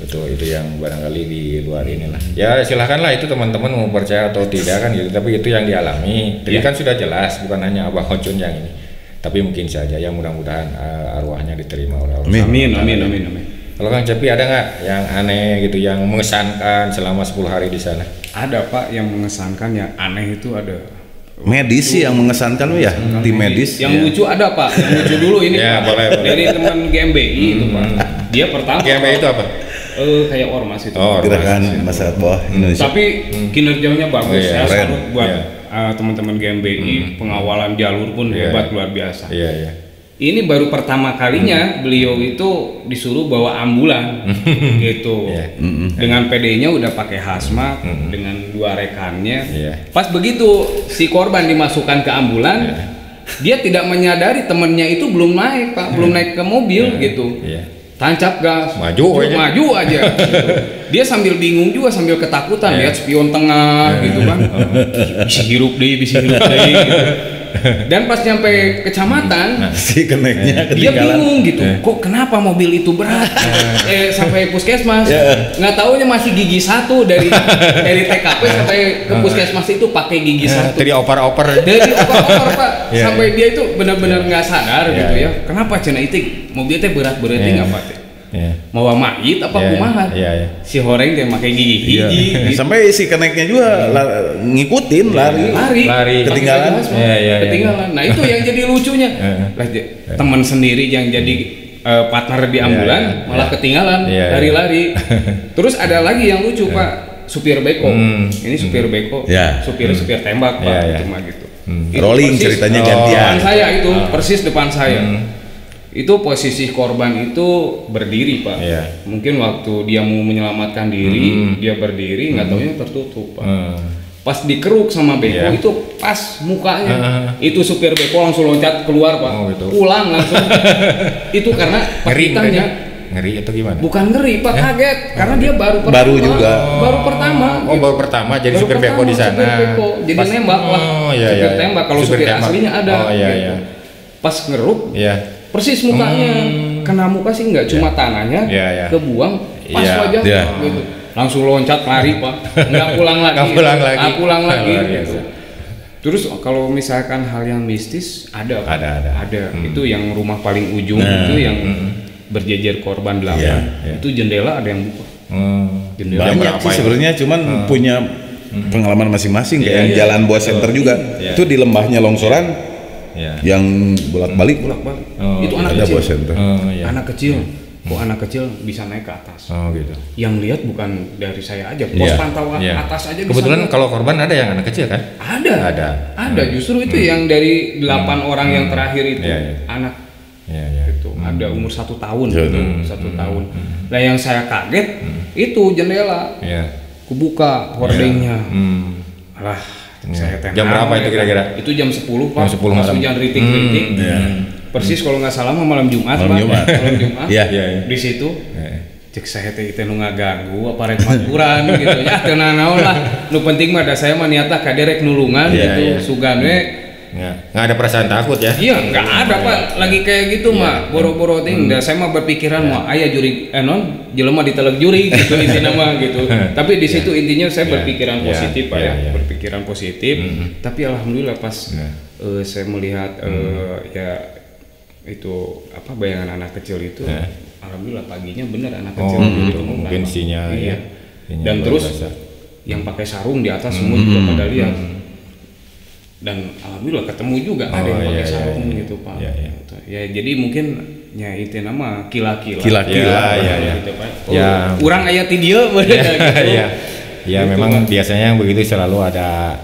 Betul, itu yang barangkali di luar inilah. Ya silahkanlah itu teman-teman mau percaya atau tidak kan gitu. Tapi itu yang dialami. Jadi kan sudah jelas, bukan hanya Abah Hocun yang ini. Tapi mungkin saja yang mudah-mudahan arwahnya diterima oleh Allah. Amin. Kalau Kang Cepi ada nggak yang aneh gitu, yang mengesankan selama 10 hari di sana? Ada Pak, yang mengesankan, yang aneh itu ada. Medis sih yang mengesankan ya, tim medis. Yang lucu ada Pak, yang lucu dulu ini Pak. Boleh. Dari teman GMBI itu Pak. Dia pertama. GMBI itu apa? Kayak ormas itu. Gerakan Masyarakat Bawah Indonesia. Tapi kinerjanya bagus. Saya salut buat teman-teman GMBI, pengawalan jalur pun hebat luar biasa. Ini baru pertama kalinya beliau itu disuruh bawa ambulan gitu. Dengan PD-nya udah pakai hazmat dengan 2 rekannya. Pas begitu si korban dimasukkan ke ambulan, dia tidak menyadari temennya itu belum naik Pak, belum naik ke mobil gitu. Tancap gas, maju aja. Gitu. Dia sambil bingung juga, sambil ketakutan, lihat spion tengah gitu kan. Bisa hirup deh gitu. Dan pas nyampe kecamatan, si keneknya dia bingung gitu, kok kenapa mobil itu berat? Sampai puskesmas, nggak taunya masih gigi 1 dari TKP sampai ke puskesmas itu pakai gigi 1. Dari oper-oper Pak, sampai dia itu benar-benar nggak sadar gitu ya. Kenapa cina itu mobil teh berat-beratnya nggak Pak? Mau mayit apa kumaha? Si horeng dia pakai gigi gitu. Sampai si keneknya juga ngikutin lari ketinggalan. Ketinggalan. Nah itu yang jadi lucunya. Teman sendiri yang jadi partner di ambulan malah ketinggalan lari-lari. Terus ada lagi yang lucu Pak, supir beko. Ini supir beko, supir tembak Pak, cuma gitu. Rolling ceritanya gantian. Depan saya itu persis depan saya. Itu posisi korban itu berdiri Pak. Mungkin waktu dia mau menyelamatkan diri, dia berdiri, nggak taunya tertutup Pak. Pas dikeruk sama beko itu pas mukanya, itu supir beko langsung loncat keluar Pak. Pulang langsung. Itu karena pakitannya ngeri itu gimana? Bukan ngeri Pak, kaget karena dia baru pertama. Baru pertama jadi supir beko di sana. Supir beko. Jadi nembak lah. Supir tembak, kalau supir aslinya ada. Pas ngeruk, persis mukanya, kena muka sih nggak cuma tangannya, kebuang pas wajah gitu. Langsung loncat lari Pak, nggak pulang lagi. Gitu. Terus kalau misalkan hal yang mistis ada. Itu yang rumah paling ujung itu yang berjejer korban 8 itu jendela ada yang buka. Jendela banyak sih sebenarnya, cuman punya pengalaman masing-masing kayak yang Jalan Boa Center juga itu di lembahnya longsoran. Yang bolak-balik. Itu anak ada kecil. Anak kecil. Kok anak kecil bisa naik ke atas? Gitu. Yang lihat bukan dari saya aja, pos pantauan atas aja. Kebetulan kalau korban ada yang anak kecil kan? Ada. Justru itu yang dari 8 orang yang terakhir itu anak. Itu ada umur 1 tahun. 1 tahun. Nah yang saya kaget itu jendela. Kubuka hordengnya. Jam berapa itu kira-kira? Itu jam 10 Pak. Jam 10 malam. Hujan ritik-ritik. Persis kalau nggak salah malam Jumat Pak. Malam Jumat. Di situ. Cek saya teh nu ngaganggu apa rek maturan gitu ya. Teu naon lah. Nu penting mah da saya mah niatna kaderek nulungan gitu. Sugan we. Nggak ada perasaan takut ya? Iya, nggak ada Pak. Lagi kayak gitu mah, boro-boro ting. Saya mah berpikiran mah aya juri jelema diteleg juri gitu intinya mah gitu. Tapi di situ intinya saya berpikiran positif Pak ya. Berpikiran positif. Tapi alhamdulillah pas saya melihat ya itu apa bayangan anak kecil itu, alhamdulillah paginya benar anak kecil gitu. Mungkin sinyal ya. Dan terus yang pakai sarung di atas semua juga pada lihat. Dan alhamdulillah ketemu juga ada yang pakai sarung gitu Pak. Ya jadi mungkin ya itu nama kila-kila. Kila-kila gitu Pak. Urang aya ti dieu gitu. Ya gitu, memang biasanya begitu, selalu ada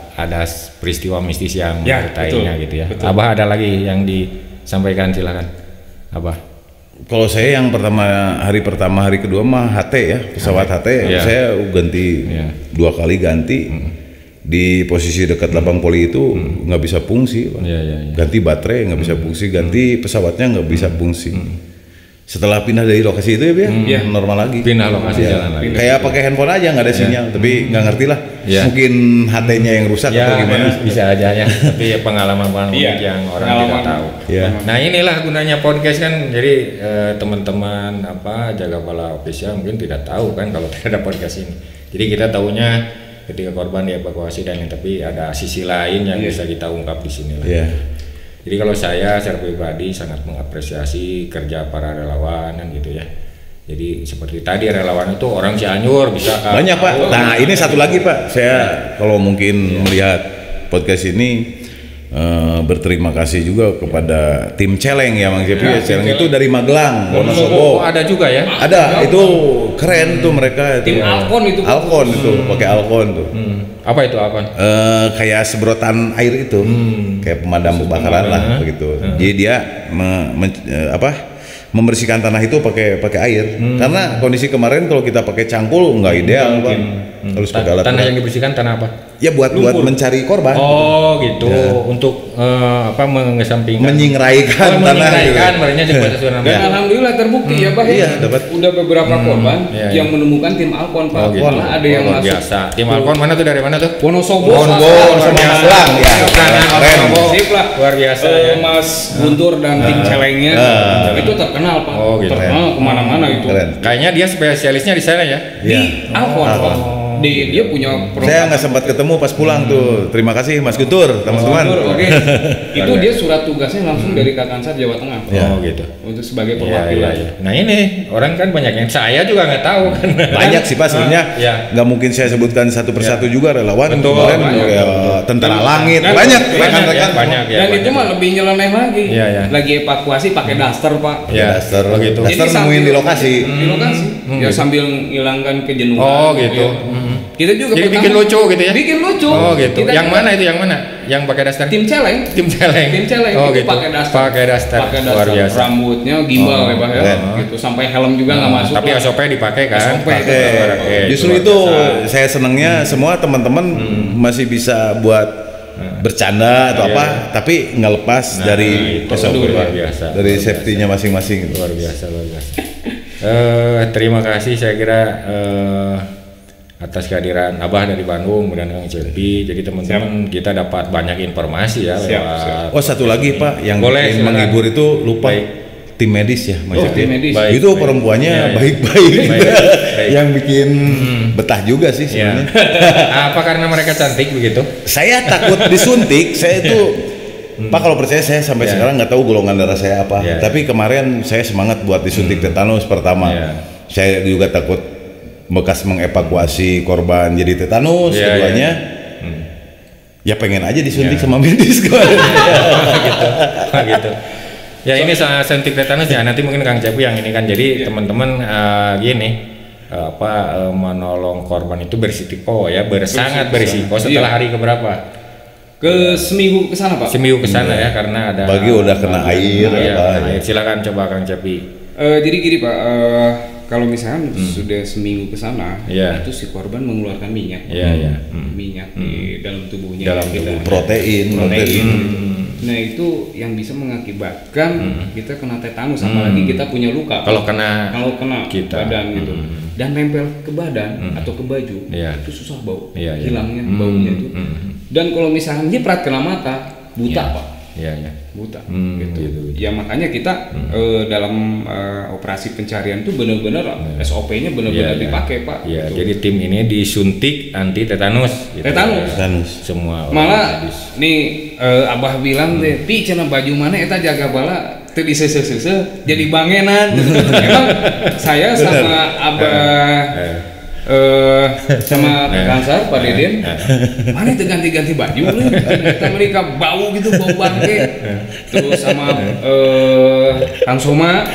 peristiwa mistis yang menyertainya gitu ya. Betul. Abah ada lagi yang disampaikan, silakan Abah. Kalau saya yang hari pertama hari kedua mah HT ya, pesawat HT saya ganti 2 kali ganti. Di posisi dekat lapang poli itu nggak bisa fungsi, ganti baterai nggak bisa fungsi, ganti pesawatnya nggak bisa fungsi. Setelah pindah dari lokasi itu ya normal lagi. Pindah lokasi jalan lagi. Kayak pakai handphone aja nggak ada sinyal, tapi nggak ngerti lah. Mungkin HT-nya yang rusak atau gimana? Bisa aja ya. Tapi pengalaman yang orang tidak tahu. Nah inilah gunanya podcast kan. Jadi teman-teman Jaga Bala Official mungkin tidak tahu kan kalau tidak ada podcast ini. Jadi kita tahunya ketika korban dievakuasi tapi ada sisi lain yang bisa kita ungkap di sini lah. Jadi kalau saya secara pribadi sangat mengapresiasi kerja para relawan kan gitu ya. Jadi seperti tadi relawan itu orang Cianjur bisa banyak Pak. Nah ini satu lagi Pak, saya kalau mungkin melihat podcast ini berterima kasih juga kepada tim Celeng ya Mang Cepi. Celeng itu dari Magelang, Wonosobo. Ada juga ya? Ada, itu keren tuh mereka. Tim Alkon itu. Alkon itu, pakai Alkon tuh. Apa itu Alkon? Kayak sebrotan air itu, kayak pemadam kebakaran lah begitu. Jadi dia membersihkan tanah itu pakai air. Karena kondisi kemarin kalau kita pakai cangkul nggak ideal Pak. Harus pakai alat. Tanah yang dibersihkan tanah apa? Ya buat mencari korban. Oh gitu. Untuk mengesampingkan. Menyingraikan tanah. Dan alhamdulillah terbukti ya Pak. Iya, dapat. Udah beberapa korban yang menemukan tim Alkon Pak. Malah ada yang masuk. Biasa. Tim Alkon mana tuh, dari mana tuh? Wonosobo. Magelang ya. Sip lah. Luar biasa ya. Mas Guntur dan tim Celengnya itu terkenal Pak. Oh gitu. Terkenal kemana-mana itu. Kayaknya dia spesialisnya di sana ya. Di Alkon Pak. Dia punya program. Saya nggak sempat ketemu pas pulang tuh. Terima kasih Mas Guntur, teman-teman. Itu dia surat tugasnya langsung dari Kakansar Jawa Tengah. Oh gitu. Untuk sebagai perwakilan. Nah ini orang kan banyak yang saya juga nggak tahu kan. Banyak sih Pak sebenarnya. Nggak mungkin saya sebutkan satu persatu juga relawan. Kemarin Tentara Langit banyak rekan-rekan. Dan itu mah lebih nyeleneh lagi. Lagi evakuasi pakai daster Pak. Daster gitu. Daster nemuin di lokasi. Ya sambil menghilangkan kejenuhan. Oh gitu. Kita juga jadi bikin lucu gitu ya? Bikin lucu. Oh gitu. Yang mana itu? Yang mana? Yang pakai daster? Tim Celeng. Oh gitu. Pakai daster. Luar biasa. Rambutnya gimbal ya Pak ya. Gitu sampai helm juga nggak masuk. Tapi SOP dipakai kan? Pakai. Justru itu saya senangnya semua teman-teman masih bisa buat bercanda atau tapi nggak lepas dari prosedur, dari safety-nya masing-masing. Luar biasa. Terima kasih saya kira atas kehadiran Abah dari Bandung dan Kang Cepi. Jadi teman-teman kita dapat banyak informasi ya lewat. Oh satu lagi Pak yang bikin menghibur itu lupa tim medis ya Mas Cepi. Itu perempuannya baik-baik. Yang bikin betah juga sih sebenarnya. Apa karena mereka cantik begitu? Saya takut disuntik. Saya itu Pak kalau percaya saya sampai sekarang nggak tahu golongan darah saya apa. Tapi kemarin saya semangat buat disuntik tetanus pertama. Saya juga takut bekas mengevakuasi korban jadi tetanus. Keduanya ya pengen aja disuntik sama medis gitu. Ya ini suntik tetanus ya, nanti mungkin Kang Cepi yang ini kan. Jadi teman-teman gini menolong korban itu berisiko ya, sangat berisiko. Setelah hari keberapa? Seminggu kesana Pak. Seminggu kesana ya, karena ada bagi udah kena air. Silakan coba Kang Cepi. Jadi gini Pak, kalau misalnya sudah seminggu ke sana, itu si korban mengeluarkan minyak, minyak di dalam tubuhnya, protein. Nah itu yang bisa mengakibatkan kita kena tetanus, apalagi kita punya luka. Kalau kena kita badan gitu, dan nempel ke badan atau ke baju, itu susah bau, hilangnya baunya itu. Dan kalau misalnya nyiprat kena mata, buta Pak. Buta gitu. Ya makanya kita dalam operasi pencarian itu benar-benar SOP-nya benar-benar dipakai Pak. Gitu. Jadi tim ini disuntik anti tetanus. Gitu. Tetanus. Semua. Malah nih Abah bilang deh, pi cenah baju mana eta jaga bala teu disese-sese jadi bangenan. Emang saya sama Abah sama Kansar Pak Deden, mana itu ganti-ganti baju nih, kita mereka bau gitu, bau bangke. Terus sama Kang Soma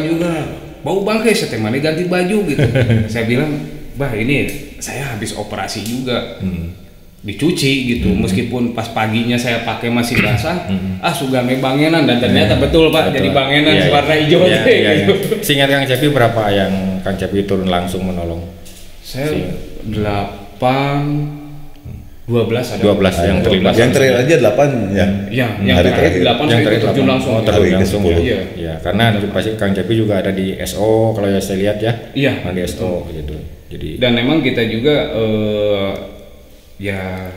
juga bau bangke, saya mana ganti baju gitu. Saya bilang, bah ini saya habis operasi juga. Dicuci gitu, meskipun pas paginya saya pakai masih basah, sugame bangenan, dan ternyata betul Pak, jadi bangenan warna hijau. Gitu. Seingat Kang Cepi berapa yang Kang Cepi turun langsung menolong? Saya 12 ada. 12 yang terlibat. Yang terakhir aja 8 ya. Iya, yang terakhir 8 saya terjun langsung. Terjun langsung ya. Iya, karena pasti Kang Cepi juga ada di SO kalau saya lihat ya. Iya, di SO gitu. Jadi dan memang kita juga ya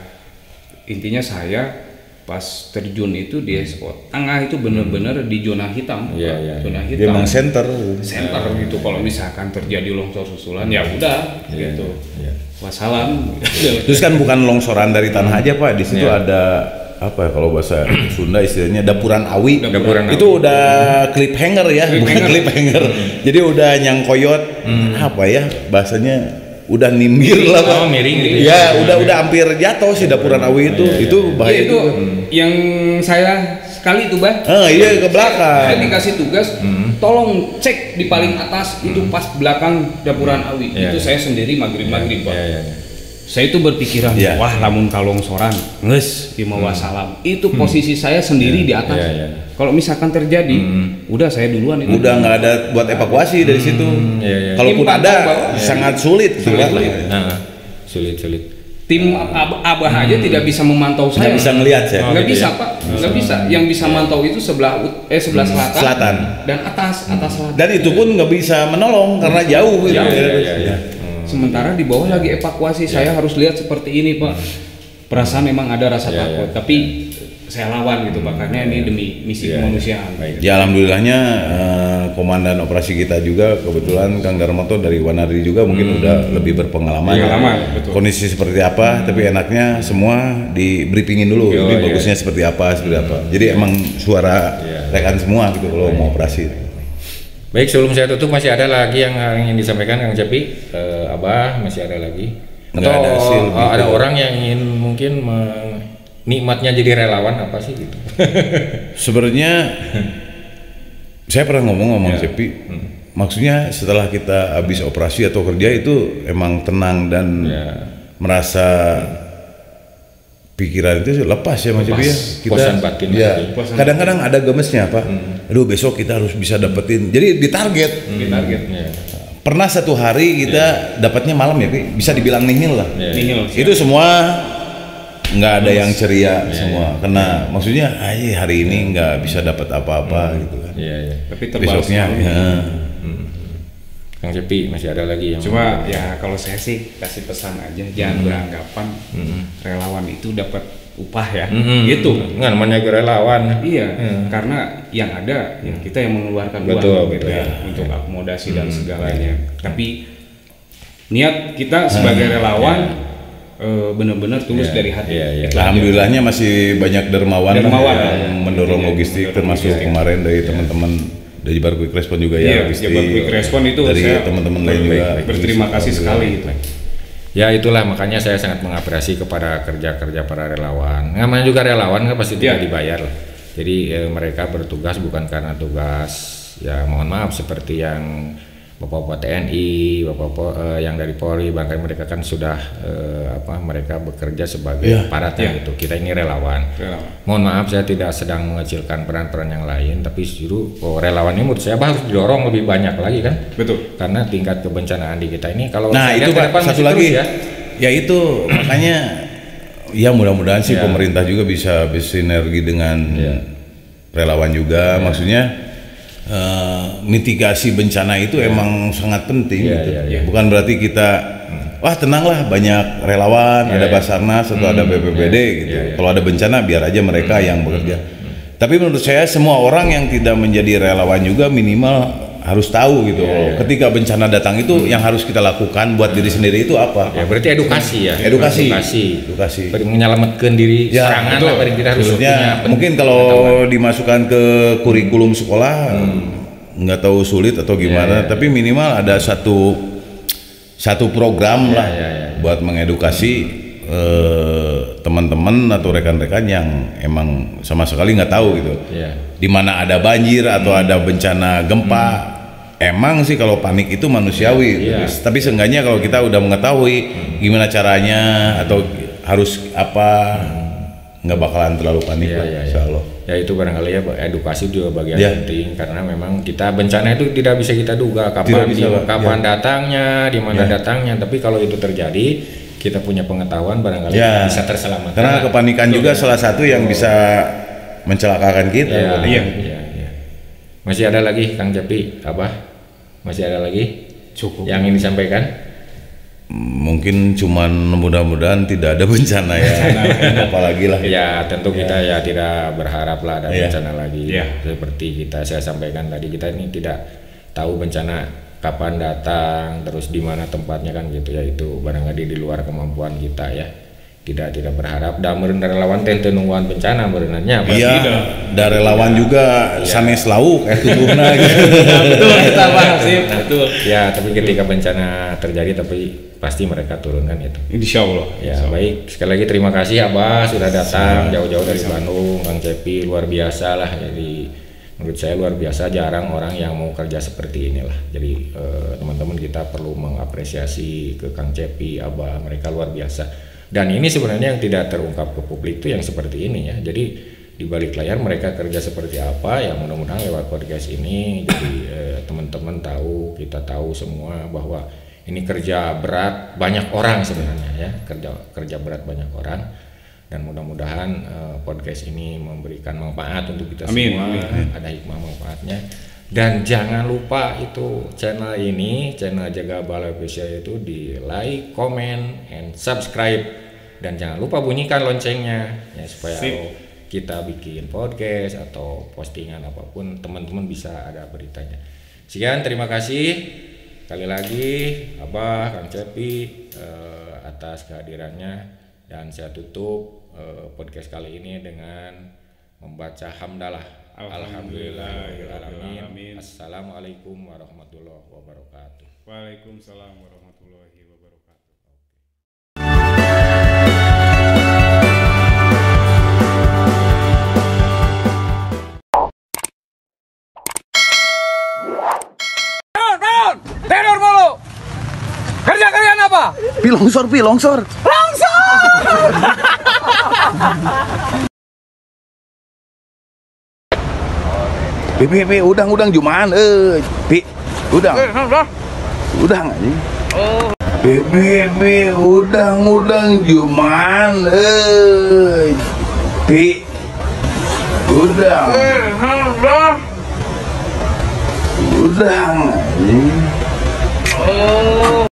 intinya saya pas terjun itu di SO tengah itu benar-benar di zona hitam. Zona hitam. Dia memang center gitu. Kalau misalkan terjadi longsor susulan ya udah gitu. Wassalam. Terus kan bukan longsoran dari tanah aja Pak, di situ ada apa kalau bahasa Sunda istilahnya dapuran awi. Itu udah cliffhanger ya, bukan cliffhanger. Jadi udah nyangkoyot apa ya bahasanya, udah nimbir lah Pak. Miring gitu. Ya, udah hampir jatuh si dapuran awi itu. Itu bahaya itu. Yang saya sekali itu Bah. Iya ke belakang. Saya dikasih tugas, tolong cek di paling atas itu pas belakang dapuran awi. Itu saya sendiri maghrib Pak. Saya itu berpikiran, wah lamun kalongsoran, nges di wassalam. Itu posisi saya sendiri di atas. Kalau misalkan terjadi, udah saya duluan itu. Udah nggak ada buat evakuasi dari situ. Kalaupun ada, sangat sulit. Sulit. Tim Abah aja tidak bisa memantau saya. Nggak bisa ngelihat saya. Nggak bisa Pak, nggak bisa. Yang bisa mantau itu sebelah selatan dan atas selatan. Dan itu pun nggak bisa menolong karena jauh. Sementara di bawah lagi evakuasi, saya harus lihat seperti ini Pak. Perasaan memang ada rasa takut, tapi saya lawan gitu Pak, karena ini demi misi kemanusiaan. Ya alhamdulillahnya komandan operasi kita juga kebetulan Kang Darmoto dari Wanadri juga mungkin udah lebih berpengalaman. Kondisi seperti apa, tapi enaknya semua di briefingin dulu, ini bagusnya seperti apa. Jadi emang suara rekan semua gitu kalau mau operasi. Baik, sebelum saya tutup masih ada lagi yang ingin disampaikan Kang Cepi, Abah masih ada lagi? Atau ada orang yang ingin mungkin nikmatnya jadi relawan apa sih gitu? Sebenarnya saya pernah ngomong Cepi, maksudnya setelah kita habis operasi atau kerja itu emang tenang dan merasa pikiran itu lepas ya Mas Cepi ya. Puasan batin. Kadang-kadang ada gemesnya Pak. Aduh besok kita harus bisa dapetin. Jadi ditarget. Pernah satu hari kita dapatnya malam ya, bisa dibilang nihil lah. Itu semua nggak ada yang ceria semua. Karena maksudnya hari ini nggak bisa dapat apa-apa gitu kan. Tapi besoknya Kang Cepi masih ada lagi yang cuma ya kalau saya sih kasih pesan aja, jangan beranggapan relawan itu dapat upah ya, gitu. Nggak namanya relawan. Karena yang ada ya kita yang mengeluarkan uang gitu ya untuk akomodasi dan segalanya. Tapi niat kita sebagai relawan benar-benar tulus dari hati. Alhamdulillahnya masih banyak dermawan yang mendorong logistik, termasuk kemarin dari teman-teman dari Jabar Quick Response juga Jabar Quick Response itu dari teman-teman lain juga berterima kasih sekali itu. Ya itulah makanya saya sangat mengapresiasi kepada kerja-kerja para relawan. Namanya juga relawan kan pasti tidak dibayar lah. Jadi mereka bertugas bukan karena tugas ya mohon maaf seperti yang Bapak-bapak TNI, Bapak-bapak yang dari Polri, bahkan mereka kan sudah mereka bekerja sebagai aparatnya gitu. Kita ini relawan. Mohon maaf saya tidak sedang mengecilkan peran-peran yang lain, tapi justru relawan ini menurut saya harus didorong lebih banyak lagi kan. Betul. Karena tingkat kebencanaan di kita ini kalau itu Pak, satu lagi ya itu makanya ya mudah-mudahan sih pemerintah juga bisa bersinergi dengan relawan juga, maksudnya mitigasi bencana itu emang sangat penting gitu. Bukan berarti kita wah tenanglah banyak relawan, ada Basarnas atau ada BPBD gitu. Kalau ada bencana biar aja mereka yang bekerja. Tapi menurut saya semua orang yang tidak menjadi relawan juga minimal harus tahu gitu. Ketika bencana datang itu yang harus kita lakukan buat diri sendiri itu apa? Ya berarti edukasi ya. Edukasi. Menyelamatkan diri serangan lah paling tidak harus punya. Mungkin kalau dimasukkan ke kurikulum sekolah nggak tahu sulit atau gimana, tapi minimal ada satu program lah buat mengedukasi teman-teman atau rekan-rekan yang emang sama sekali nggak tahu gitu. Di mana ada banjir atau ada bencana gempa, emang sih kalau panik itu manusiawi, tapi seenggaknya kalau kita udah mengetahui gimana caranya atau harus apa, nggak bakalan terlalu panik lah, insya Allah. Ya itu barangkali ya edukasi juga bagian penting, karena memang kita bencana itu tidak bisa kita duga kapan datangnya, di mana datangnya. Tapi kalau itu terjadi, kita punya pengetahuan barangkali bisa terselamatkan. Karena kepanikan juga salah satu yang bisa mencelakakan kita. Masih ada lagi Kang Cepi, apa? Masih ada lagi? Cukup. Yang ingin disampaikan? Mungkin cuman mudah-mudahan tidak ada bencana ya. Apalagi lah. Ya tentu kita ya tidak berharap lah ada bencana lagi. Seperti saya sampaikan tadi, kita ini tidak tahu bencana kapan datang, terus di mana tempatnya kan gitu ya. Itu barangkali di luar kemampuan kita ya. Tidak berharap dan relawan tentu nungguan bencana berenangnya. Dan relawan juga sanes lauk tubuhna gitu. Betul, kita bahas sih. Betul. Ya, tapi ketika bencana terjadi tapi pasti mereka turunkan itu. Insya Allah. Ya, baik. Sekali lagi terima kasih Abah sudah datang jauh-jauh dari Bandung. Kang Cepi luar biasa lah. Jadi menurut saya luar biasa, jarang orang yang mau kerja seperti inilah. Jadi teman-teman kita perlu mengapresiasi ke Kang Cepi, Abah, mereka luar biasa. Dan ini sebenarnya yang tidak terungkap ke publik itu yang seperti ini ya. Jadi di balik layar mereka kerja seperti apa ya, mudah-mudahan lewat podcast ini jadi teman-teman tahu, kita tahu semua bahwa ini kerja berat banyak orang sebenarnya ya, kerja berat banyak orang. Dan mudah-mudahan podcast ini memberikan manfaat untuk kita semua. Ada hikmah manfaatnya. Dan jangan lupa itu channel ini, channel Jaga Balai Official itu di like, comment, and subscribe. Dan jangan lupa bunyikan loncengnya ya, supaya kita bikin podcast atau postingan apapun teman-teman bisa ada beritanya. Sekian, terima kasih sekali lagi Abah, Kang Cepi atas kehadirannya. Dan saya tutup podcast kali ini dengan membaca hamdalah. Alhamdulillahirrahmanirrahim. Assalamualaikum warahmatullahi wabarakatuh. Waalaikumsalam warahmatullahi wabarakatuh. Tidur mulu. Kerjaan apa? Longsor. Pi, udang jumaan, Pi, udang aja. Pi, udang jumaan, Pi, udang aja.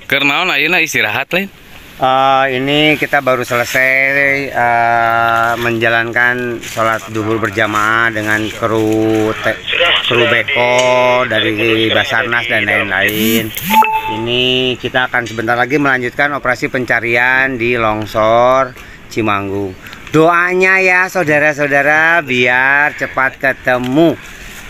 Karena ayeuna istirahat lain. Ini kita baru selesai menjalankan sholat duhur berjamaah dengan kru beko dari Basarnas dan lain-lain. Ini kita akan sebentar lagi melanjutkan operasi pencarian di longsor Cimanggung. Doanya ya saudara-saudara biar cepat ketemu.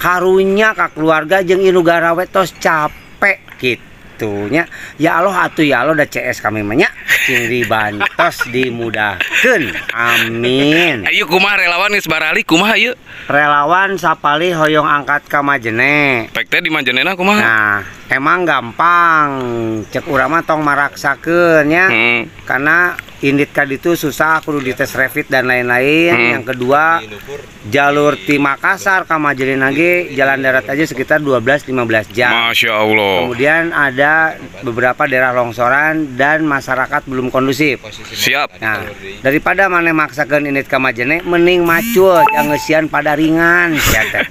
Karunya ka keluarga jeung Inugara wetos capek gitunya. Ya Allah atuh ya Allah da CS kami mah nya cing dibantos dimudahkeun. Amin. Ayo kumaha relawan geus barali kumaha ieu? Relawan sapali hoyong angkat ka Majene. Pek teh di Majenena kumaha? Nah, emang gampang. Cek urang mah tong maraksakeun nya. Karena indit kali itu susah, kudu dites rapid dan lain-lain. Yang kedua, jalur ti Makassar ke Majalina ge jalan darat aja sekitar 12-15 jam. Masya Allah. Kemudian ada beberapa daerah longsoran dan masyarakat belum kondusif. Siap. Nah, daripada maneh maksakeun indit ka Majene, mending macul yang ngeusian pada ringan sia teh.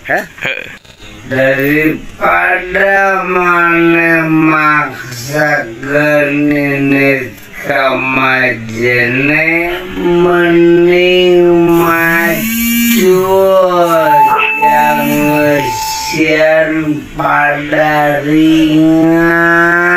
Daripada maneh maksakeun indit ka Majene, mending macul yang ngeusian pada ringan.